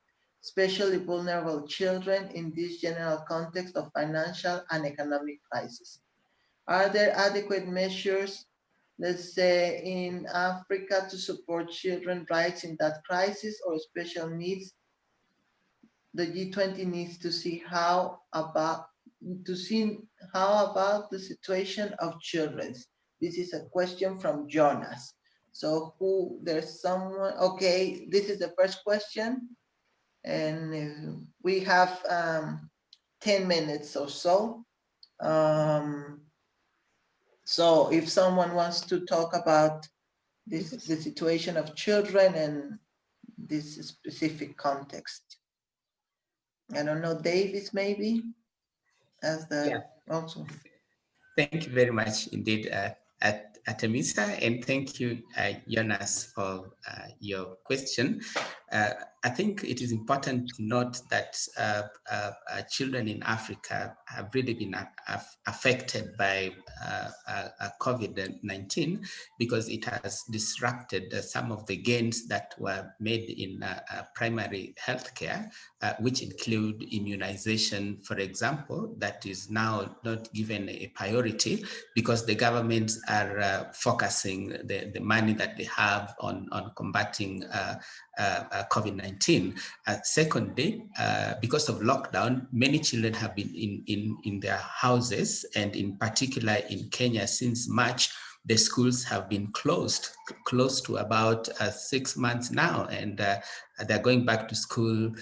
especially vulnerable children in this general context of financial and economic crisis? Are there adequate measures, let's say, in Africa to support children's rights in that crisis or special needs? The G20 needs to see how about the situation of children. This is a question from Jonas. So there's someone, okay, this is the first question. And we have 10 minutes or so. So if someone wants to talk about the situation of children and this specific context. I don't know, Davis maybe, as the also. Thank you very much indeed, Artemisa, and thank you, Jonas, for your question. I think it is important to note that children in Africa have really been affected by COVID-19 because it has disrupted some of the gains that were made in primary healthcare, which include immunization, for example, that is now not given a priority because the governments are focusing the money that they have on combating COVID-19. Secondly, because of lockdown, many children have been in their houses, and in particular in Kenya since March, the schools have been closed close to about 6 months now, and they're going back to school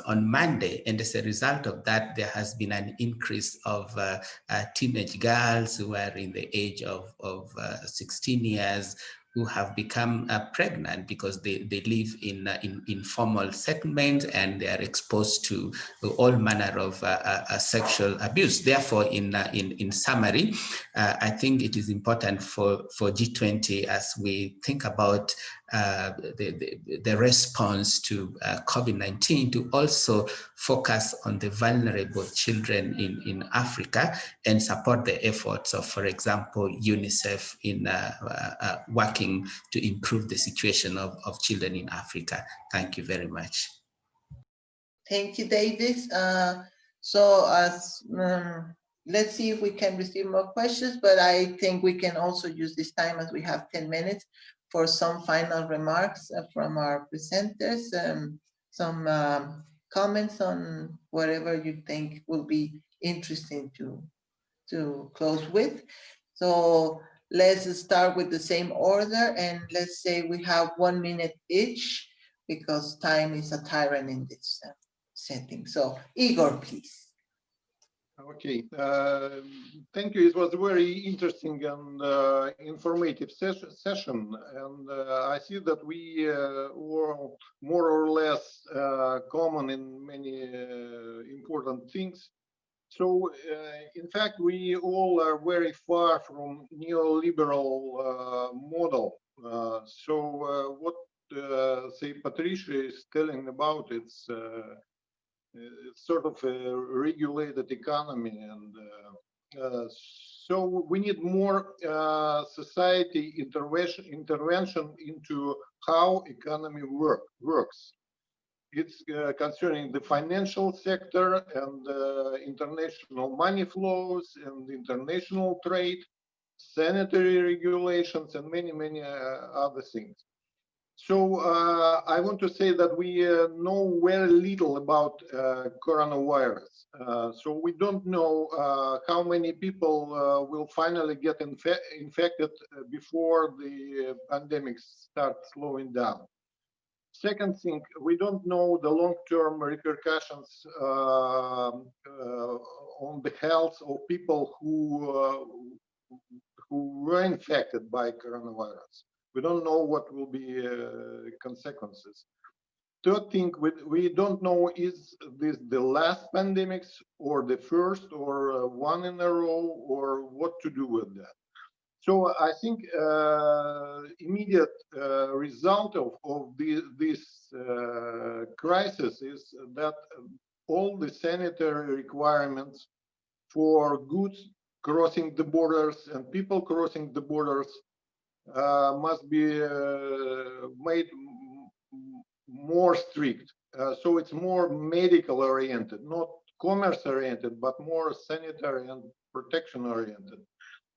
on Monday. And as a result of that, there has been an increase of teenage girls who are in the age of 16 years who have become pregnant because they live in informal settlements and they are exposed to all manner of sexual abuse. Therefore, in summary, I think it is important for G20 as we think about the response to COVID-19 to also focus on the vulnerable children in Africa and support the efforts of, for example, UNICEF in working to improve the situation of children in Africa. Thank you very much. Thank you, Davis. So let's see if we can receive more questions, but I think we can also use this time as we have 10 minutes for some final remarks from our presenters, some comments on whatever you think will be interesting to close with. So let's start with the same order, and let's say we have 1 minute each because time is a tyrant in this setting. So Igor, please. Okay, thank you. It was a very interesting and informative session, and I see that we were more or less common in many important things. So, in fact, we all are very far from neoliberal model. What say Patricia is telling about it's sort of a regulated economy, and so we need more society intervention into how economy works. It's concerning the financial sector and international money flows and international trade, sanitary regulations, and many other things. So I want to say that we know very little about coronavirus. So we don't know how many people will finally get infected before the pandemic starts slowing down. Second thing, we don't know the long-term repercussions on the health of people who were infected by coronavirus. We don't know what will be consequences. Third thing, we don't know is this the last pandemics or the first or one in a row, or what to do with that. So I think immediate result of this crisis is that all the sanitary requirements for goods crossing the borders and people crossing the borders must be made more strict. So it's more medical oriented, not commerce oriented, but more sanitary and protection oriented.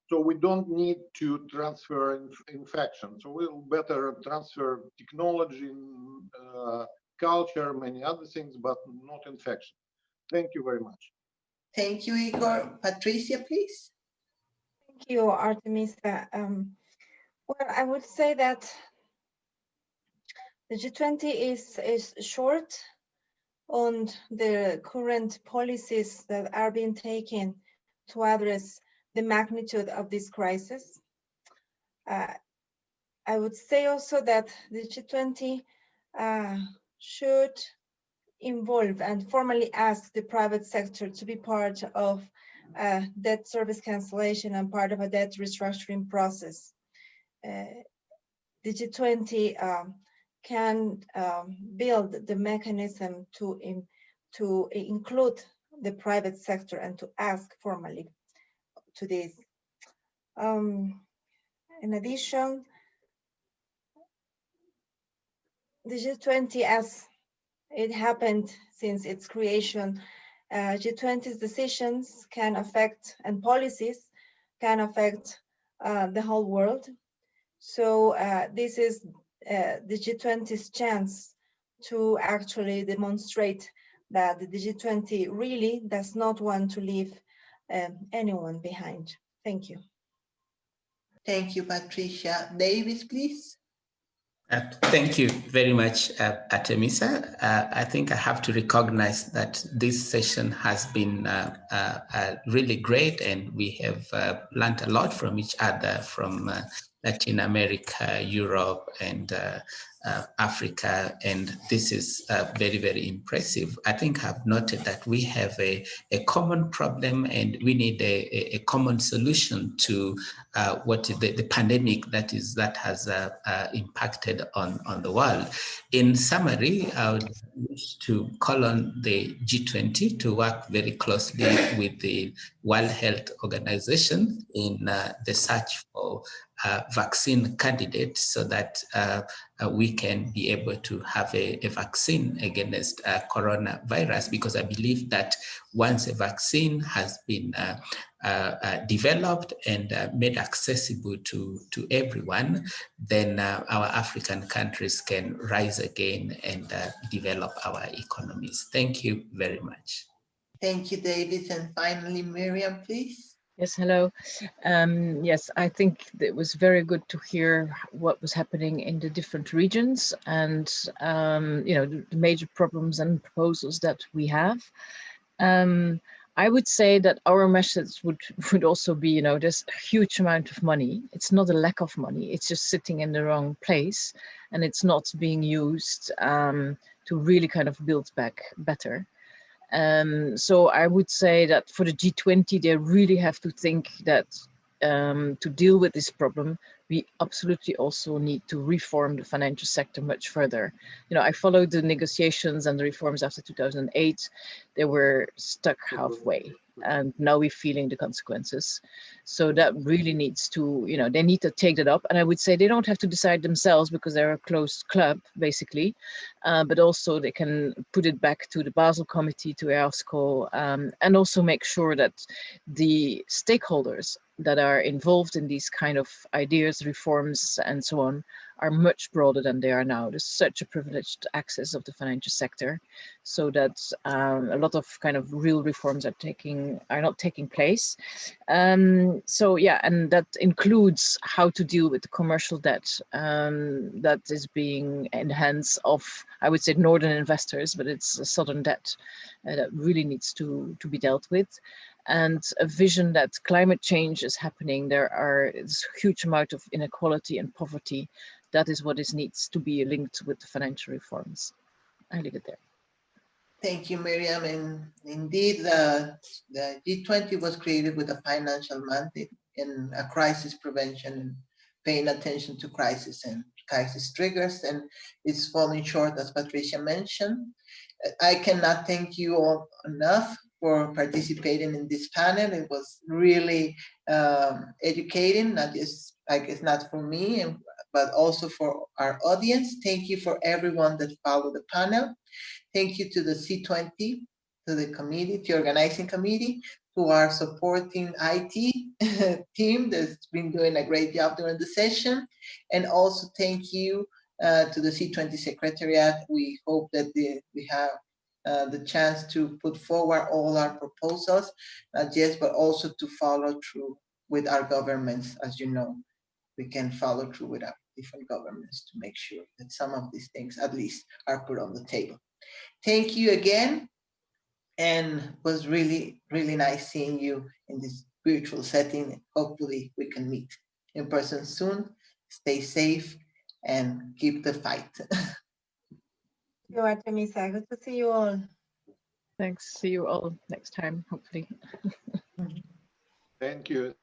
So we don't need to transfer infection. So we'll better transfer technology, culture, many other things, but not infection. Thank you very much. Thank you, Igor. Patricia, please. Thank you, Artemisa. Well, I would say that the G20 is short on the current policies that are being taken to address the magnitude of this crisis. I would say also that the G20 should involve and formally ask the private sector to be part of debt service cancellation and part of a debt restructuring process. The G20 can build the mechanism to include the private sector and to ask formally to this. In addition, the G20, as it happened since its creation, G20's decisions can affect, and policies can affect the whole world. So this is the G20's chance to actually demonstrate that the G20 really does not want to leave anyone behind. Thank you. Thank you, Patricia. Davis, please. Thank you very much, Artemisa. I think I have to recognize that this session has been really great, and we have learned a lot from each other, from Latin America, Europe, and Africa, and this is very, very impressive. I think I've noted that we have a common problem, and we need a common solution to what the pandemic that has impacted on the world. In summary, I would wish to call on the G20 to work very closely with the World Health Organization in the search for vaccine candidates, so that we can be able to have a vaccine against coronavirus, because I believe that once a vaccine has been developed and made accessible to everyone, then our African countries can rise again and develop our economies. Thank you very much. Thank you, David. And finally, Miriam, please. Yes, hello. Yes, I think it was very good to hear what was happening in the different regions, and you know, the major problems and proposals that we have. I would say that our message would also be, you know, there's a huge amount of money. It's not a lack of money. It's just sitting in the wrong place, and it's not being used to really kind of build back better. So I would say that for the G20, they really have to think that to deal with this problem, we absolutely also need to reform the financial sector much further. You know, I followed the negotiations and the reforms after 2008. They were stuck halfway, and now we're feeling the consequences. So that really needs to, you know, they need to take that up. And I would say they don't have to decide themselves, because they're a closed club, basically. But also they can put it back to the Basel Committee, to EASCO, and also make sure that the stakeholders that are involved in these kind of ideas, reforms, and so on, are much broader than they are now. There's such a privileged access of the financial sector, so that a lot of kind of real reforms are not taking place. So yeah, and that includes how to deal with the commercial debt that is being in the hands of, I would say, northern investors, but it's a southern debt that really needs to be dealt with. And a vision that climate change is happening. There's a huge amount of inequality and poverty. That is what needs to be linked with the financial reforms. I leave it there. Thank you, Miriam. And indeed, the G20 was created with a financial mandate in a crisis prevention, and paying attention to crisis and crisis triggers, and it's falling short, as Patricia mentioned. I cannot thank you all enough for participating in this panel. It was really educating, not just, I guess, not for me, but also for our audience. Thank you for everyone that followed the panel. Thank you to the C20, to the committee, the organizing committee, to our supporting IT team that's been doing a great job during the session. And also thank you to the C20 Secretariat. We hope that we have the chance to put forward all our proposals, not just, but also to follow through with our governments. As you know, we can follow through with our different governments to make sure that some of these things at least are put on the table. Thank you again. And it was really, really nice seeing you in this virtual setting. Hopefully we can meet in person soon. Stay safe and keep the fight. You, Artemisa. Good to see you all. Thanks. See you all next time, hopefully. Thank you.